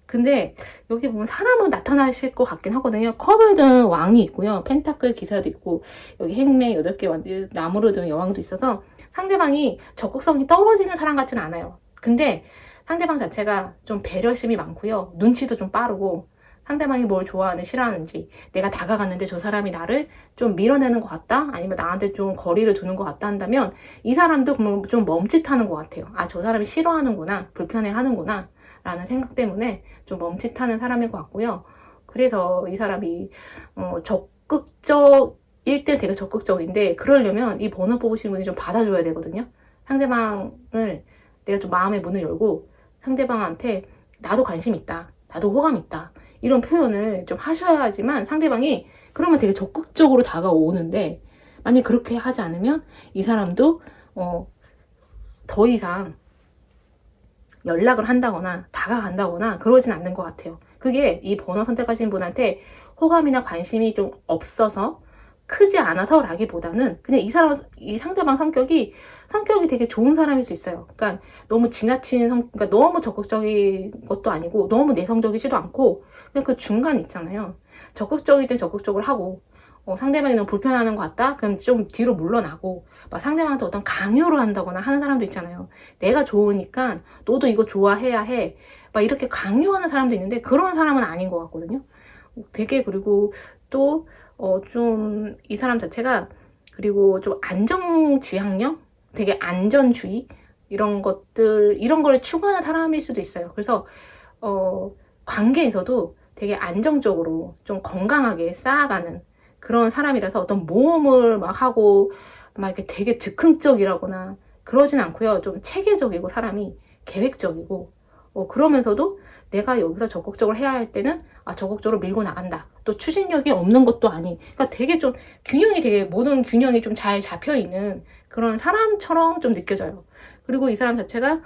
근데 여기 보면 사람은 나타나실 것 같긴 하거든요. 컵을 든 왕이 있고요. 펜타클 기사도 있고, 여기 행매 8개 나무를 든 여왕도 있어서 상대방이 적극성이 떨어지는 사람 같지는 않아요. 근데 상대방 자체가 좀 배려심이 많고요. 눈치도 좀 빠르고, 상대방이 뭘 좋아하는 싫어하는지, 내가 다가갔는데 저 사람이 나를 좀 밀어내는 것 같다? 아니면 나한테 좀 거리를 두는 것 같다 한다면 이 사람도 그러면 좀 멈칫하는 것 같아요. 저 사람이 싫어하는구나, 불편해하는구나 라는 생각 때문에 좀 멈칫하는 사람일 것 같고요. 그래서 이 사람이 적극적일 때 되게 적극적인데, 그러려면 이 번호 뽑으신 분이 좀 받아줘야 되거든요. 상대방을, 내가 좀 마음의 문을 열고 상대방한테 나도 관심 있다, 나도 호감 있다, 이런 표현을 좀 하셔야지만 상대방이 그러면 되게 적극적으로 다가오는데, 만약 그렇게 하지 않으면 이 사람도 더 이상 연락을 한다거나 다가간다거나 그러진 않는 것 같아요. 그게 이 번호 선택하신 분한테 호감이나 관심이 좀 없어서, 크지 않아서 라기보다는 그냥 이 상대방 성격이 되게 좋은 사람일 수 있어요. 그러니까 너무 그러니까 너무 적극적인 것도 아니고 너무 내성적이지도 않고, 그냥 그 중간 있잖아요. 적극적일 땐 적극적으로 하고, 상대방이 너무 불편해하는 것 같다? 그럼 좀 뒤로 물러나고, 막 상대방한테 어떤 강요를 한다거나 하는 사람도 있잖아요. 내가 좋으니까 너도 이거 좋아해야 해, 막 이렇게 강요하는 사람도 있는데, 그런 사람은 아닌 것 같거든요. 되게, 그리고 또 좀 이 사람 자체가, 그리고 좀 안정지향형? 되게 안전주의? 이런 거를 추구하는 사람일 수도 있어요. 그래서 관계에서도 되게 안정적으로 좀 건강하게 쌓아가는 그런 사람이라서, 어떤 모험을 막 하고 막 이렇게 되게 즉흥적이라거나 그러진 않고요. 좀 체계적이고, 사람이 계획적이고, 그러면서도 내가 여기서 적극적으로 해야 할 때는 적극적으로 밀고 나간다. 또 추진력이 없는 것도 아닌, 그러니까 되게 좀 모든 균형이 좀 잘 잡혀 있는 그런 사람처럼 좀 느껴져요. 그리고 이 사람 자체가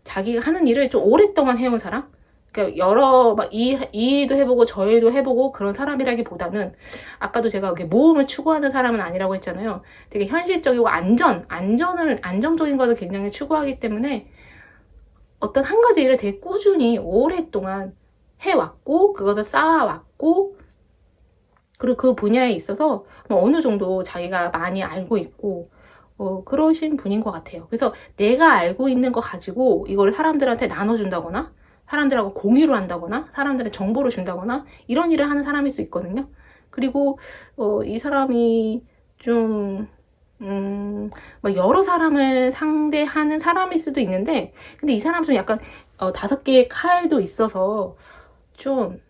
자기가 하는 일을 좀 오랫동안 해온 사람? 그러니까 이 일도 해보고 저 일도 해보고 그런 사람이라기보다는, 아까도 제가 이렇게 모험을 추구하는 사람은 아니라고 했잖아요. 되게 현실적이고 안정적인 것을 굉장히 추구하기 때문에 어떤 한 가지 일을 되게 꾸준히 오랫동안 해왔고, 그것을 쌓아왔고, 그리고 그 분야에 있어서 어느 정도 자기가 많이 알고 있고, 그러신 분인 것 같아요. 그래서 내가 알고 있는 거 가지고 이걸 사람들한테 나눠준다거나, 사람들하고 공유를 한다거나, 사람들의 정보를 준다거나, 이런 일을 하는 사람일 수 있거든요. 그리고 이 사람이 좀 막 여러 사람을 상대하는 사람일 수도 있는데, 근데 이 사람은 좀 약간 5개의 칼도 있어서 좀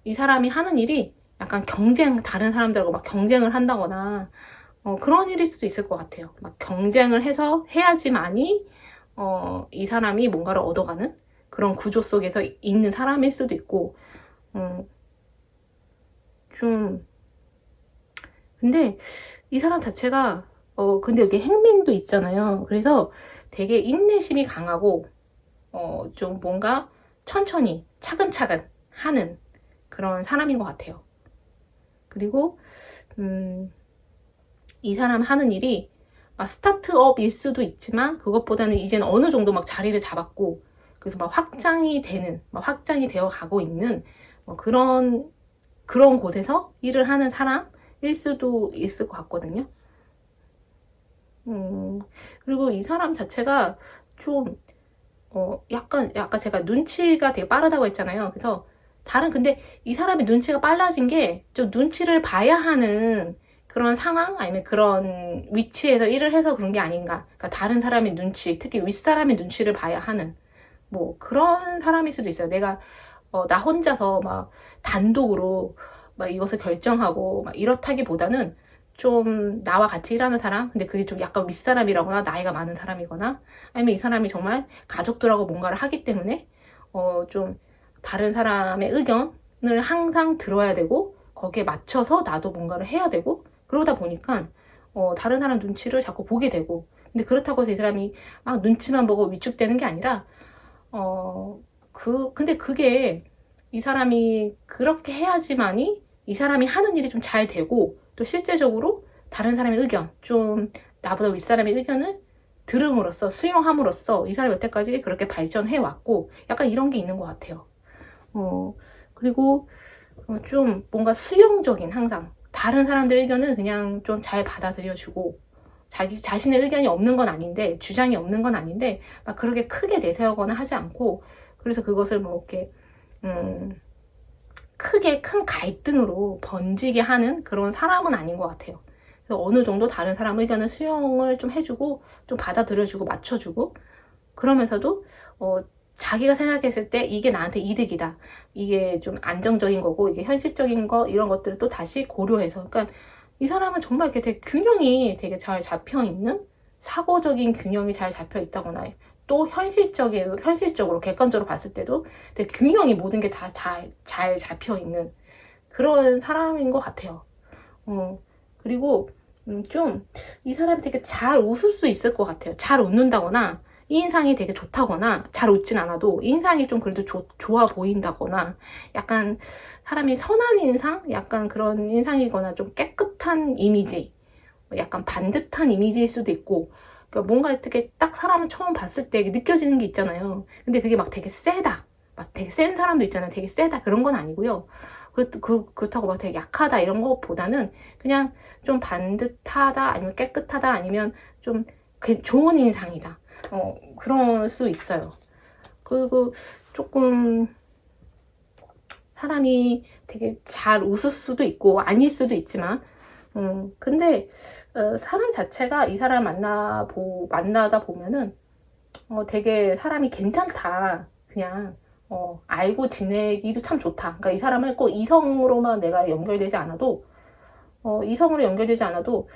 이 사람이 하는 일이 약간 다른 사람들하고 막 경쟁을 한다거나 그런 일일 수도 있을 것 같아요. 막 경쟁을 해서 해야지만이 이 사람이 뭔가를 얻어가는 그런 구조 속에서 있는 사람일 수도 있고, 좀, 근데 이 사람 자체가 근데 여기 행민도 있잖아요. 그래서 되게 인내심이 강하고 좀 뭔가 천천히 차근차근 하는 그런 사람인 것 같아요. 그리고 이 사람 하는 일이 스타트업일 수도 있지만, 그것보다는 이제는 어느 정도 막 자리를 잡았고, 그래서 막 확장이 되어 가고 있는 그런 곳에서 일을 하는 사람일 수도 있을 것 같거든요. 그리고 이 사람 자체가 좀 약간 제가 눈치가 되게 빠르다고 했잖아요. 그래서 근데 이 사람이 눈치가 빨라진 게 좀 눈치를 봐야 하는 그런 상황, 아니면 그런 위치에서 일을 해서 그런 게 아닌가. 그러니까 다른 사람의 눈치, 특히 윗사람의 눈치를 봐야 하는 그런 사람일 수도 있어요. 내가 나 혼자서 막 단독으로 막 이것을 결정하고 막 이렇다기보다는 좀 나와 같이 일하는 사람, 근데 그게 좀 약간 윗사람이라거나 나이가 많은 사람이거나 아니면 이 사람이 정말 가족들하고 뭔가를 하기 때문에 좀 다른 사람의 의견을 항상 들어야 되고 거기에 맞춰서 나도 뭔가를 해야 되고 그러다 보니까 다른 사람 눈치를 자꾸 보게 되고, 근데 그렇다고 해서 이 사람이 막 눈치만 보고 위축되는 게 아니라 근데 그게 이 사람이 그렇게 해야지만이 이 사람이 하는 일이 좀 잘 되고 또 실제적으로 다른 사람의 의견, 좀 나보다 윗사람의 의견을 들음으로써 수용함으로써 이 사람이 여태까지 그렇게 발전해 왔고 약간 이런 게 있는 것 같아요. 그리고 좀 뭔가 수용적인, 항상 다른 사람들의 의견을 그냥 좀 잘 받아들여주고 자기 자신의 의견이 없는 건 아닌데, 주장이 없는 건 아닌데 막 그렇게 크게 내세우거나 하지 않고, 그래서 그것을 뭐 이렇게 크게 큰 갈등으로 번지게 하는 그런 사람은 아닌 것 같아요. 그래서 어느 정도 다른 사람 의견을 수용을 좀 해주고 좀 받아들여주고 맞춰주고, 그러면서도 자기가 생각했을 때 이게 나한테 이득이다, 이게 좀 안정적인 거고 이게 현실적인 거, 이런 것들을 또 다시 고려해서, 그러니까 이 사람은 정말 이렇게 되게 균형이 되게 잘 잡혀 있는, 사고적인 균형이 잘 잡혀 있다거나 또 현실적으로 객관적으로 봤을 때도 되게 균형이, 모든 게 다 잘 잡혀 있는 그런 사람인 것 같아요. 그리고 좀 이 사람이 되게 잘 웃을 수 있을 것 같아요. 잘 웃는다거나 인상이 되게 좋다거나, 잘 웃진 않아도 인상이 좀 그래도 좋아 보인다거나, 약간 사람이 선한 인상? 약간 그런 인상이거나 좀 깨끗한 이미지, 약간 반듯한 이미지일 수도 있고, 그러니까 뭔가 어떻게 딱 사람을 처음 봤을 때 느껴지는 게 있잖아요. 근데 그게 막 되게 세다, 막 되게 센 사람도 있잖아요. 되게 세다, 그런 건 아니고요. 그렇다고 막 되게 약하다 이런 것보다는 그냥 좀 반듯하다, 아니면 깨끗하다, 아니면 좀 좋은 인상이다, 그럴 수 있어요. 그리고 조금 사람이 되게 잘 웃을 수도 있고 아닐 수도 있지만, 근데 사람 자체가 이 사람 만나다 보면은 되게 사람이 괜찮다, 그냥 알고 지내기도 참 좋다. 그러니까 이 사람을 꼭 이성으로만 내가 연결되지 않아도, 이성으로 연결되지 않아도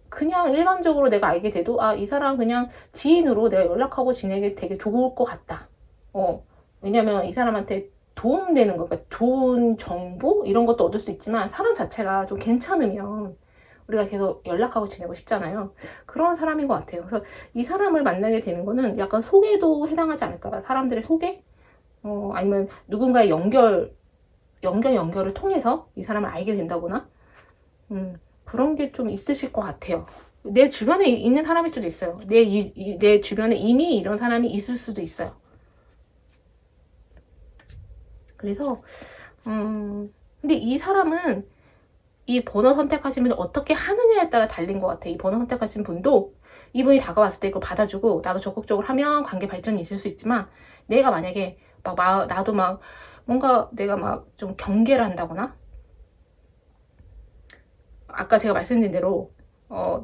그냥 일반적으로 내가 알게 돼도 이 사람 그냥 지인으로 내가 연락하고 지내기 되게 좋을 것 같다. 왜냐면 이 사람한테 도움되는 거, 그러니까 좋은 정보 이런 것도 얻을 수 있지만 사람 자체가 좀 괜찮으면 우리가 계속 연락하고 지내고 싶잖아요. 그런 사람인 것 같아요. 그래서 이 사람을 만나게 되는 거는 약간 소개도 해당하지 않을까. 사람들의 소개? 아니면 누군가의 연결을 통해서 이 사람을 알게 된다거나, 그런 게 좀 있으실 것 같아요. 내 주변에 있는 사람일 수도 있어요. 내 주변에 이미 이런 사람이 있을 수도 있어요. 그래서 근데 이 사람은 이 번호 선택하신 분이 어떻게 하느냐에 따라 달린 것 같아요. 이 번호 선택하신 분도 이분이 다가왔을 때 이걸 받아주고 나도 적극적으로 하면 관계 발전이 있을 수 있지만, 내가 만약에 나도 막 뭔가 내가 막 좀 경계를 한다거나, 아까 제가 말씀드린 대로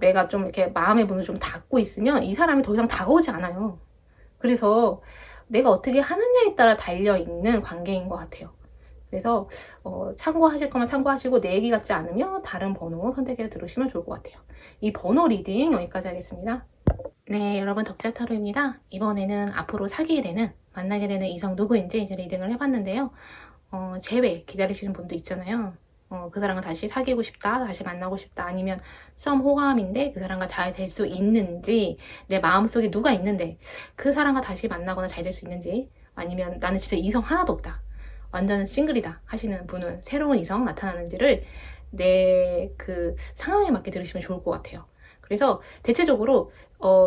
내가 좀 이렇게 마음의 문을 좀 닫고 있으면 이 사람이 더 이상 다가오지 않아요. 그래서 내가 어떻게 하느냐에 따라 달려있는 관계인 것 같아요. 그래서 참고하실 거면 참고하시고, 내 얘기 같지 않으면 다른 번호 선택해서 들으시면 좋을 것 같아요. 이 번호 리딩 여기까지 하겠습니다. 네, 여러분, 덕질타로입니다. 이번에는 앞으로 사귀게 되는, 만나게 되는 이성 누구인지 이제 리딩을 해봤는데요. 제외 기다리시는 분도 있잖아요. 그 사람과 다시 사귀고 싶다, 다시 만나고 싶다, 아니면 썸 호감인데 그 사람과 잘 될 수 있는지, 내 마음속에 누가 있는데 그 사람과 다시 만나거나 잘 될 수 있는지, 아니면 나는 진짜 이성 하나도 없다, 완전 싱글이다 하시는 분은 새로운 이성 나타나는지를 내 그 상황에 맞게 들으시면 좋을 것 같아요. 그래서 대체적으로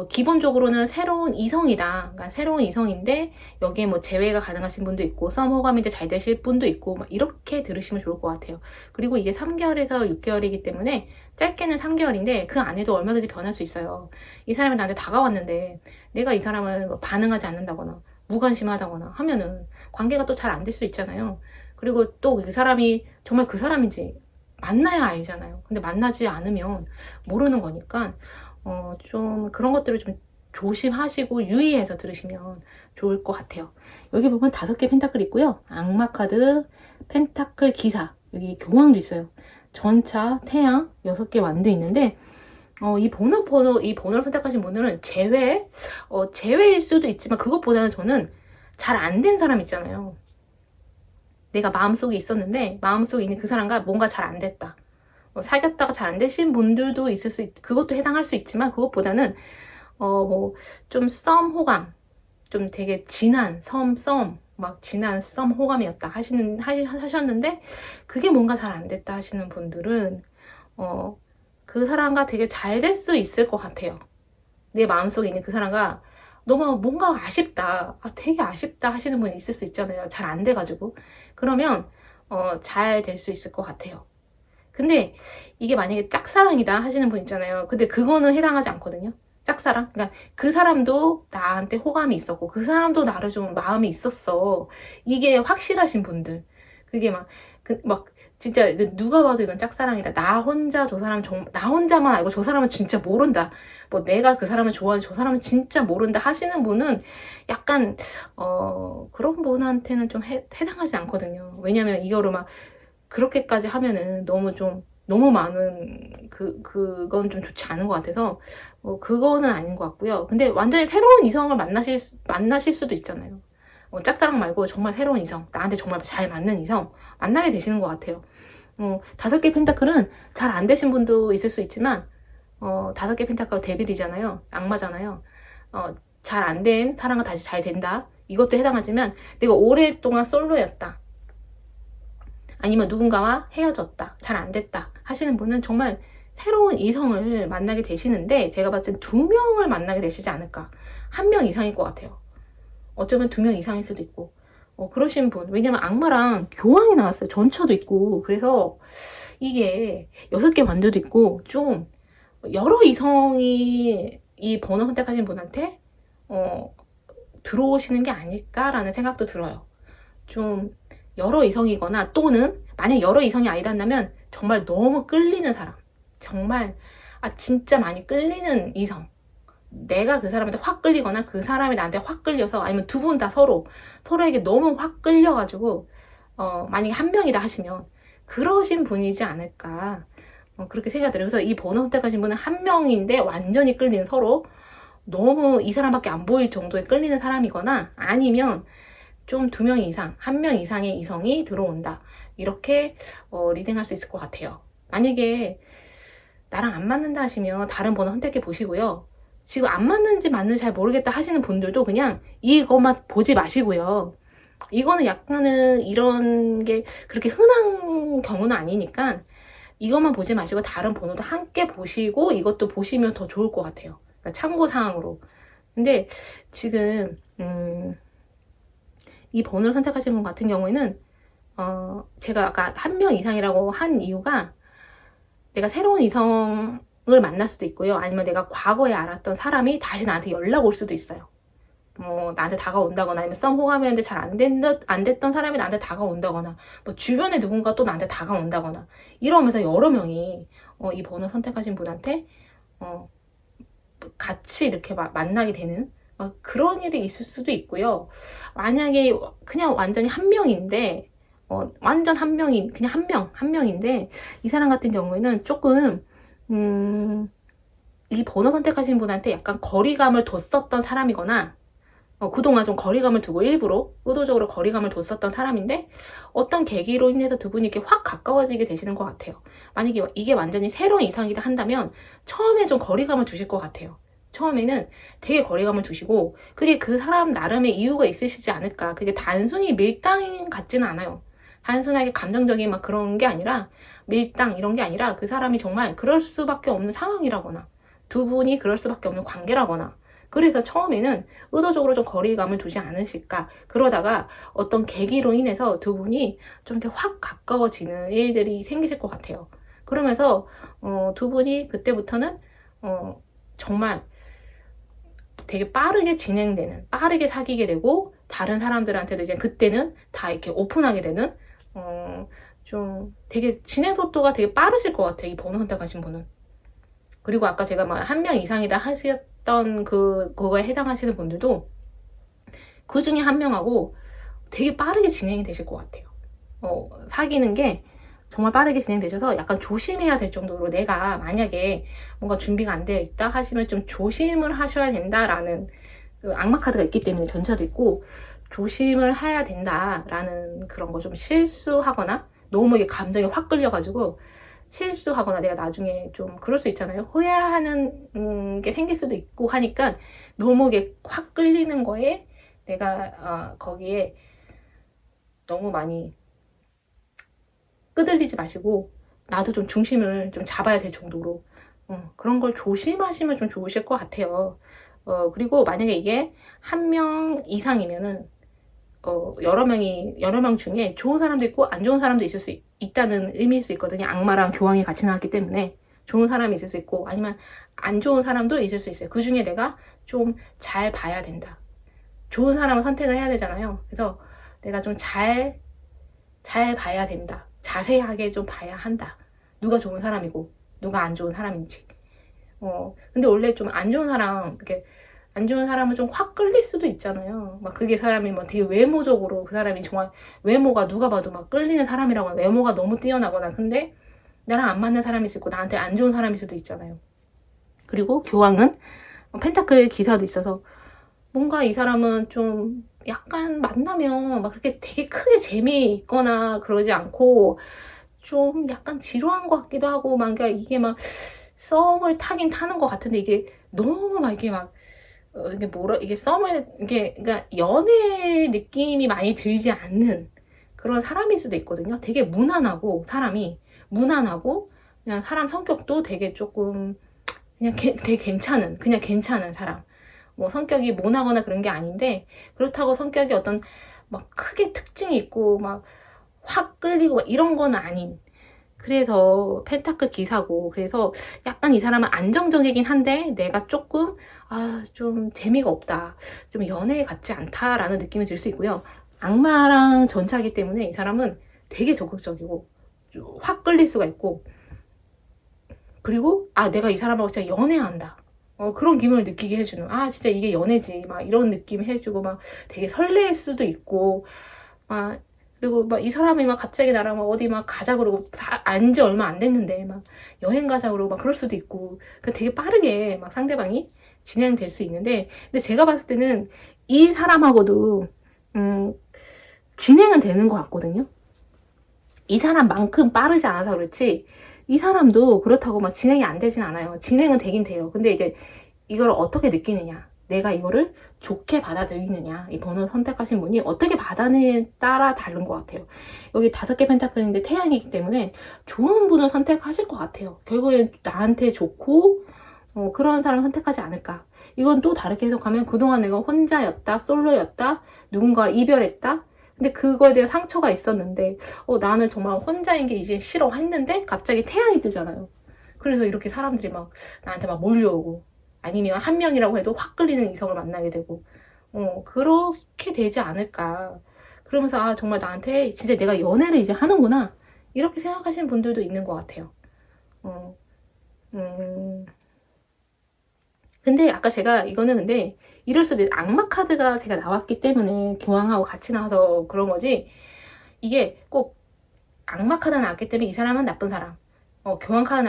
기본적으로는 새로운 이성이다, 그러니까 새로운 이성인데 여기에 뭐 제외가 가능하신 분도 있고 썸 호감인데 잘 되실 분도 있고, 막 이렇게 들으시면 좋을 것 같아요. 그리고 이게 3개월에서 6개월이기 때문에 짧게는 3개월인데 그 안에도 얼마든지 변할 수 있어요. 이 사람이 나한테 다가왔는데 내가 이 사람을 뭐 반응하지 않는다거나 무관심하다거나 하면은 관계가 또 잘 안 될 수 있잖아요. 그리고 또 그 사람이 정말 그 사람인지 만나야 알잖아요. 근데 만나지 않으면 모르는 거니까 좀 그런 것들을 좀 조심하시고 유의해서 들으시면 좋을 것 같아요. 여기 보면 5개 펜타클 있고요. 악마 카드, 펜타클 기사, 여기 교황도 있어요. 전차, 태양 6개 완드 있는데 이 번호를 선택하신 분들은 제외일 수도 있지만 그것보다는 저는 잘 안 된 사람 있잖아요. 내가 마음속에 있었는데 마음속에 있는 그 사람과 뭔가 잘 안 됐다. 사귀었다가 잘 안 되신 분들도 그것도 해당할 수 있지만 그것보다는 좀 호감, 좀 되게 진한 진한 호감이었다 하셨는데 그게 뭔가 잘 안 됐다 하시는 분들은 그 사람과 되게 잘 될 수 있을 것 같아요. 내 마음속에 있는 그 사람과 너무 뭔가 아쉽다, 되게 아쉽다 하시는 분이 있을 수 있잖아요. 잘 안 돼가지고. 그러면 잘 될 수 있을 것 같아요. 근데 이게 만약에 짝사랑이다 하시는 분 있잖아요. 근데 그거는 해당하지 않거든요. 짝사랑? 그러니까 그 사람도 나한테 호감이 있었고 그 사람도 나를 좀 마음이 있었어. 이게 확실하신 분들. 그게 진짜 누가 봐도 이건 짝사랑이다. 나 혼자만 알고 저 사람은 진짜 모른다. 내가 그 사람을 좋아하는 저 사람은 진짜 모른다 하시는 분은 약간 그런 분한테는 좀 해당하지 않거든요. 왜냐면 이거를 그렇게까지 하면은 너무 많은 그건 좀 좋지 않은 것 같아서 그거는 아닌 것 같고요. 근데 완전히 새로운 이성을 만나실 수도 있잖아요. 짝사랑 말고 정말 새로운 이성, 나한테 정말 잘 맞는 이성 만나게 되시는 것 같아요. 5개 펜타클은 잘 안 되신 분도 있을 수 있지만 5개 펜타클 데빌이잖아요. 악마잖아요. 잘 안 된 사랑은 다시 잘 된다. 이것도 해당하지만 내가 오랫동안 솔로였다. 아니면 누군가와 헤어졌다. 잘 안 됐다. 하시는 분은 정말 새로운 이성을 만나게 되시는데 제가 봤을 땐 2명을 만나게 되시지 않을까. 1명 이상일 것 같아요. 어쩌면 2명 이상일 수도 있고 그러신 분. 왜냐면 악마랑 교황이 나왔어요. 전처도 있고. 그래서 이게 6개 완두도 있고 좀 여러 이성이 이 번호 선택하신 분한테 들어오시는 게 아닐까라는 생각도 들어요. 좀 여러 이성이거나 또는 만약 여러 이성이 아니다 한다면 정말 너무 끌리는 사람. 정말 진짜 많이 끌리는 이성. 내가 그 사람한테 확 끌리거나 그 사람이 나한테 확 끌려서 아니면 두 분 다 서로에게 너무 확 끌려가지고 만약에 1명이다 하시면 그러신 분이지 않을까 그렇게 생각이 들어요. 그래서 이 번호 선택하신 분은 1명인데 완전히 끌리는 서로 너무 이 사람밖에 안 보일 정도의 끌리는 사람이거나 아니면 좀 2명 이상, 1명 이상의 이성이 들어온다. 이렇게 리딩할 수 있을 것 같아요. 만약에 나랑 안 맞는다 하시면 다른 번호 선택해 보시고요. 지금 안 맞는지 잘 모르겠다 하시는 분들도 그냥 이것만 보지 마시고요. 이거는 약간은 이런 게 그렇게 흔한 경우는 아니니까 이것만 보지 마시고 다른 번호도 함께 보시고 이것도 보시면 더 좋을 것 같아요. 그러니까 참고사항으로. 근데 지금 이 번호를 선택하신 분 같은 경우에는 제가 아까 1명 이상이라고 한 이유가 내가 새로운 이성을 만날 수도 있고요. 아니면 내가 과거에 알았던 사람이 다시 나한테 연락 올 수도 있어요. 나한테 다가온다거나 아니면 썸 호감이었는데 잘 안 됐던 사람이 나한테 다가온다거나 주변에 누군가 또 나한테 다가온다거나 이러면서 여러 명이 이 번호 선택하신 분한테 같이 이렇게 만나게 되는 그런 일이 있을 수도 있고요. 만약에 그냥 완전히 1명인데 완전 그냥 한 명인데 이 사람 같은 경우에는 조금 이 번호 선택하신 분한테 약간 거리감을 뒀었던 사람이거나 그동안 좀 거리감을 두고 일부러 의도적으로 거리감을 뒀었던 사람인데 어떤 계기로 인해서 두 분이 이렇게 확 가까워지게 되시는 것 같아요. 만약에 이게 완전히 새로운 이성이다 한다면 처음에 좀 거리감을 두실 것 같아요. 처음에는 되게 거리감을 두시고 그게 그 사람 나름의 이유가 있으시지 않을까. 그게 단순히 밀당 같지는 않아요. 단순하게 감정적인 그런 게 아니라 밀당 이런 게 아니라 그 사람이 정말 그럴 수밖에 없는 상황이라거나 두 분이 그럴 수밖에 없는 관계라거나 그래서 처음에는 의도적으로 좀 거리감을 두지 않으실까. 그러다가 어떤 계기로 인해서 두 분이 좀 이렇게 확 가까워지는 일들이 생기실 것 같아요. 그러면서 두 분이 그때부터는 정말 되게 빠르게 진행되는, 빠르게 사귀게 되고 다른 사람들한테도 이제 그때는 다 이렇게 오픈하게 되는 좀 되게 진행 속도가 되게 빠르실 것 같아요. 이 번호 선택하신 분은. 그리고 아까 제가 1명 이상이다 했던 그거에 해당하시는 분들도 그 중에 한 명하고 되게 빠르게 진행이 되실 것 같아요. 사귀는 게 정말 빠르게 진행되셔서 약간 조심해야 될 정도로, 내가 만약에 뭔가 준비가 안 되어 있다 하시면 좀 조심을 하셔야 된다라는 그 악마 카드가 있기 때문에, 전차도 있고 조심을 해야 된다라는 그런 거, 좀 실수하거나 너무 이게 감정이 확 끌려가지고 실수하거나 내가 나중에 좀 그럴 수 있잖아요. 후회하는 게 생길 수도 있고 하니까 너무 이게 확 끌리는 거에 내가 거기에 너무 많이 끄들리지 마시고, 나도 좀 중심을 좀 잡아야 될 정도로 그런 걸 조심하시면 좀 좋으실 것 같아요. 그리고 만약에 이게 한 명 이상이면은 여러 명 중에 좋은 사람도 있고 안 좋은 사람도 있을 수 있다는 의미일 수 있거든요. 악마랑 교황이 같이 나왔기 때문에 좋은 사람이 있을 수 있고 아니면 안 좋은 사람도 있을 수 있어요. 그 중에 내가 좀 잘 봐야 된다. 좋은 사람을 선택을 해야 되잖아요. 그래서 내가 좀 잘 봐야 된다. 자세하게 좀 봐야 한다. 누가 좋은 사람이고 누가 안 좋은 사람인지. 근데 원래 좀 안 좋은 사람, 이렇게 안 좋은 사람은 좀 확 끌릴 수도 있잖아요. 막 그게 사람이 막 되게 외모적으로, 그 사람이 정말 외모가 누가 봐도 막 끌리는 사람이라고, 외모가 너무 뛰어나거나, 근데 나랑 안 맞는 사람이 있고 나한테 안 좋은 사람일 수도 있잖아요. 그리고 교황은 펜타클 기사도 있어서 뭔가 이 사람은 좀 약간 만나면 막 그렇게 되게 크게 재미있거나 그러지 않고 좀 약간 지루한 것 같기도 하고, 막 그러니까 이게 막 썸을 타긴 타는 것 같은데 이게 너무 막 이게 막 이게 이게 썸을, 이게 그러니까 연애 느낌이 많이 들지 않는 그런 사람일 수도 있거든요. 되게 무난하고, 사람이 무난하고 그냥 사람 성격도 되게 조금 그냥 되게 그냥 괜찮은 사람. 뭐 성격이 모나거나 그런 게 아닌데, 그렇다고 성격이 어떤 막 크게 특징이 있고 막 확 끌리고 막 이런 건 아닌, 그래서 펜타클 기사고, 그래서 약간 이 사람은 안정적이긴 한데 내가 조금 좀 재미가 없다, 좀 연애 같지 않다라는 느낌이 들 수 있고요. 악마랑 전차기 때문에 이 사람은 되게 적극적이고 확 끌릴 수가 있고, 그리고 내가 이 사람하고 진짜 연애한다, 그런 기분을 느끼게 해주는, 진짜 이게 연애지 막 이런 느낌 해주고, 막 되게 설레일 수도 있고, 막 그리고 막 이 사람이 막 갑자기 나랑 막 어디 막 가자 그러고, 안지 얼마 안 됐는데 막 여행 가자 그러고 막 그럴 수도 있고, 그러니까 되게 빠르게 막 상대방이 진행될 수 있는데, 근데 제가 봤을 때는 이 사람하고도 진행은 되는 것 같거든요. 이 사람만큼 빠르지 않아서 그렇지 이 사람도 그렇다고 막 진행이 안 되진 않아요. 진행은 되긴 돼요. 근데 이제 이걸 어떻게 느끼느냐, 내가 이거를 좋게 받아들이느냐, 이 번호 선택하신 분이 어떻게 받아느냐에 따라 다른 것 같아요. 여기 5개 펜타클인데 태양이기 때문에 좋은 분을 선택하실 것 같아요. 결국엔 나한테 좋고 그런 사람을 선택하지 않을까. 이건 또 다르게 해석하면 그동안 내가 혼자였다, 솔로였다, 누군가 이별했다, 근데 그거에 대한 상처가 있었는데 나는 정말 혼자인 게 이제 싫어 했는데 갑자기 태양이 뜨잖아요. 그래서 이렇게 사람들이 막 나한테 막 몰려오고, 아니면 한 명이라고 해도 확 끌리는 이성을 만나게 되고, 그렇게 되지 않을까. 그러면서 정말 나한테 진짜 내가 연애를 이제 하는구나, 이렇게 생각하시는 분들도 있는 것 같아요. 어, 음, 근데 아까 제가 이거는, 근데 이럴 수도 악마 카드가 제가 나왔기 때문에 교황하고 같이 나와서 그런 거지, 이게 꼭 악마 카드 나왔기 때문에 이 사람은 나쁜 사람, 교황 카드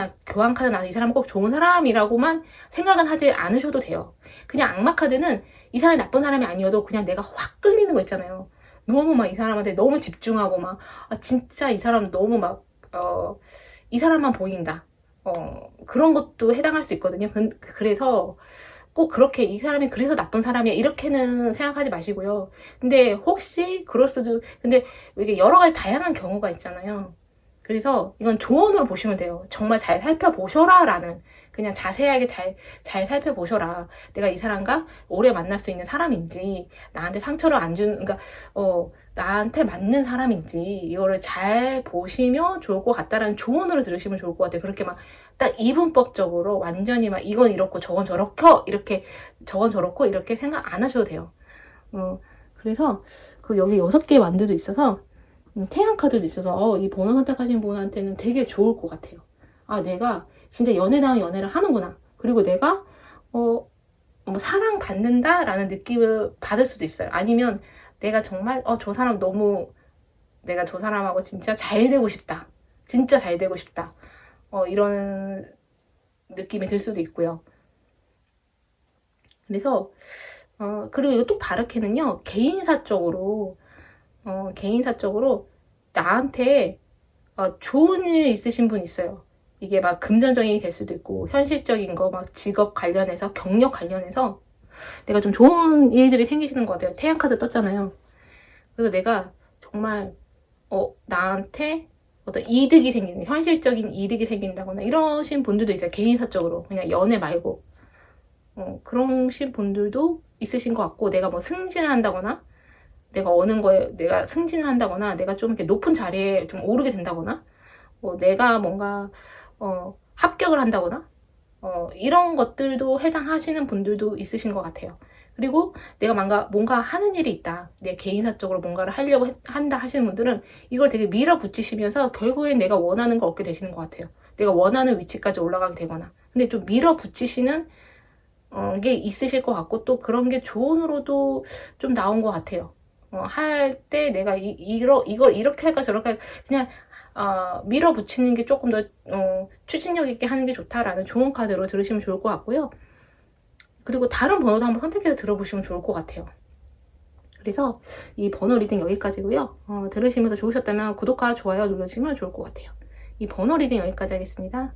나와서 이 사람은 꼭 좋은 사람이라고만 생각은 하지 않으셔도 돼요. 그냥 악마 카드는 이 사람이 나쁜 사람이 아니어도 그냥 내가 확 끌리는 거 있잖아요. 너무 막 이 사람한테 너무 집중하고 막 진짜 이 사람 너무 막 이 사람만 보인다, 그런 것도 해당할 수 있거든요. 그래서 꼭 그렇게 이 사람이 그래서 나쁜 사람이야 이렇게는 생각하지 마시고요. 근데 혹시 그럴 수도, 근데 이게 여러 가지 다양한 경우가 있잖아요. 그래서 이건 조언으로 보시면 돼요. 정말 잘 살펴보셔라 라는, 그냥 자세하게 잘 살펴보셔라. 내가 이 사람과 오래 만날 수 있는 사람인지, 나한테 상처를 안 주는, 그러니까 나한테 맞는 사람인지, 이거를 잘 보시면 좋을 것 같다라는 조언으로 들으시면 좋을 것 같아요. 그렇게 막 딱 이분법적으로 완전히 막 이건 이렇고 저건 저렇고 이렇게, 저건 저렇고 이렇게 생각 안 하셔도 돼요. 그래서 여기 6개의 완두도 있어서, 태양 카드도 있어서 이 번호 선택하신 분한테는 되게 좋을 것 같아요. 내가 진짜 연애다운 연애를 하는구나. 그리고 내가 뭐 사랑받는다라는 느낌을 받을 수도 있어요. 아니면 내가 정말 저 사람 너무 내가 저 사람하고 진짜 잘 되고 싶다. 진짜 잘 되고 싶다. 이런 느낌이 들 수도 있고요. 그래서 그리고 이거 또 다르게는요. 개인사적으로 나한테 좋은 일 있으신 분 있어요. 이게 막 금전적인 게 될 수도 있고 현실적인 거 막 직업 관련해서 경력 관련해서 내가 좀 좋은 일들이 생기시는 것 같아요. 태양카드 떴잖아요. 그래서 내가 정말 나한테 어떤 이득이 생기는 현실적인 이득이 생긴다거나 이러신 분들도 있어요. 개인사적으로 그냥 연애 말고 그러신 분들도 있으신 것 같고 내가 뭐 승진을 한다거나 내가 어는 거에 내가 승진을 한다거나 내가 좀 이렇게 높은 자리에 좀 오르게 된다거나 내가 뭔가 합격을 한다거나 이런 것들도 해당하시는 분들도 있으신 것 같아요. 그리고 내가 뭔가 하는 일이 있다. 내 개인사적으로 뭔가를 하려고 한다 하시는 분들은 이걸 되게 밀어붙이시면서 결국엔 내가 원하는 걸 얻게 되시는 것 같아요. 내가 원하는 위치까지 올라가게 되거나. 근데 좀 밀어붙이시는 게 있으실 것 같고 또 그런 게 조언으로도 좀 나온 것 같아요. 할 때 내가 이걸 이렇게 할까 저렇게 할까 그냥 밀어붙이는 게 조금 더 추진력 있게 하는 게 좋다라는 좋은 카드로 들으시면 좋을 것 같고요. 그리고 다른 번호도 한번 선택해서 들어보시면 좋을 것 같아요. 그래서 이 번호 리딩 여기까지고요. 들으시면서 좋으셨다면 구독과 좋아요 눌러주시면 좋을 것 같아요. 이 번호 리딩 여기까지 하겠습니다.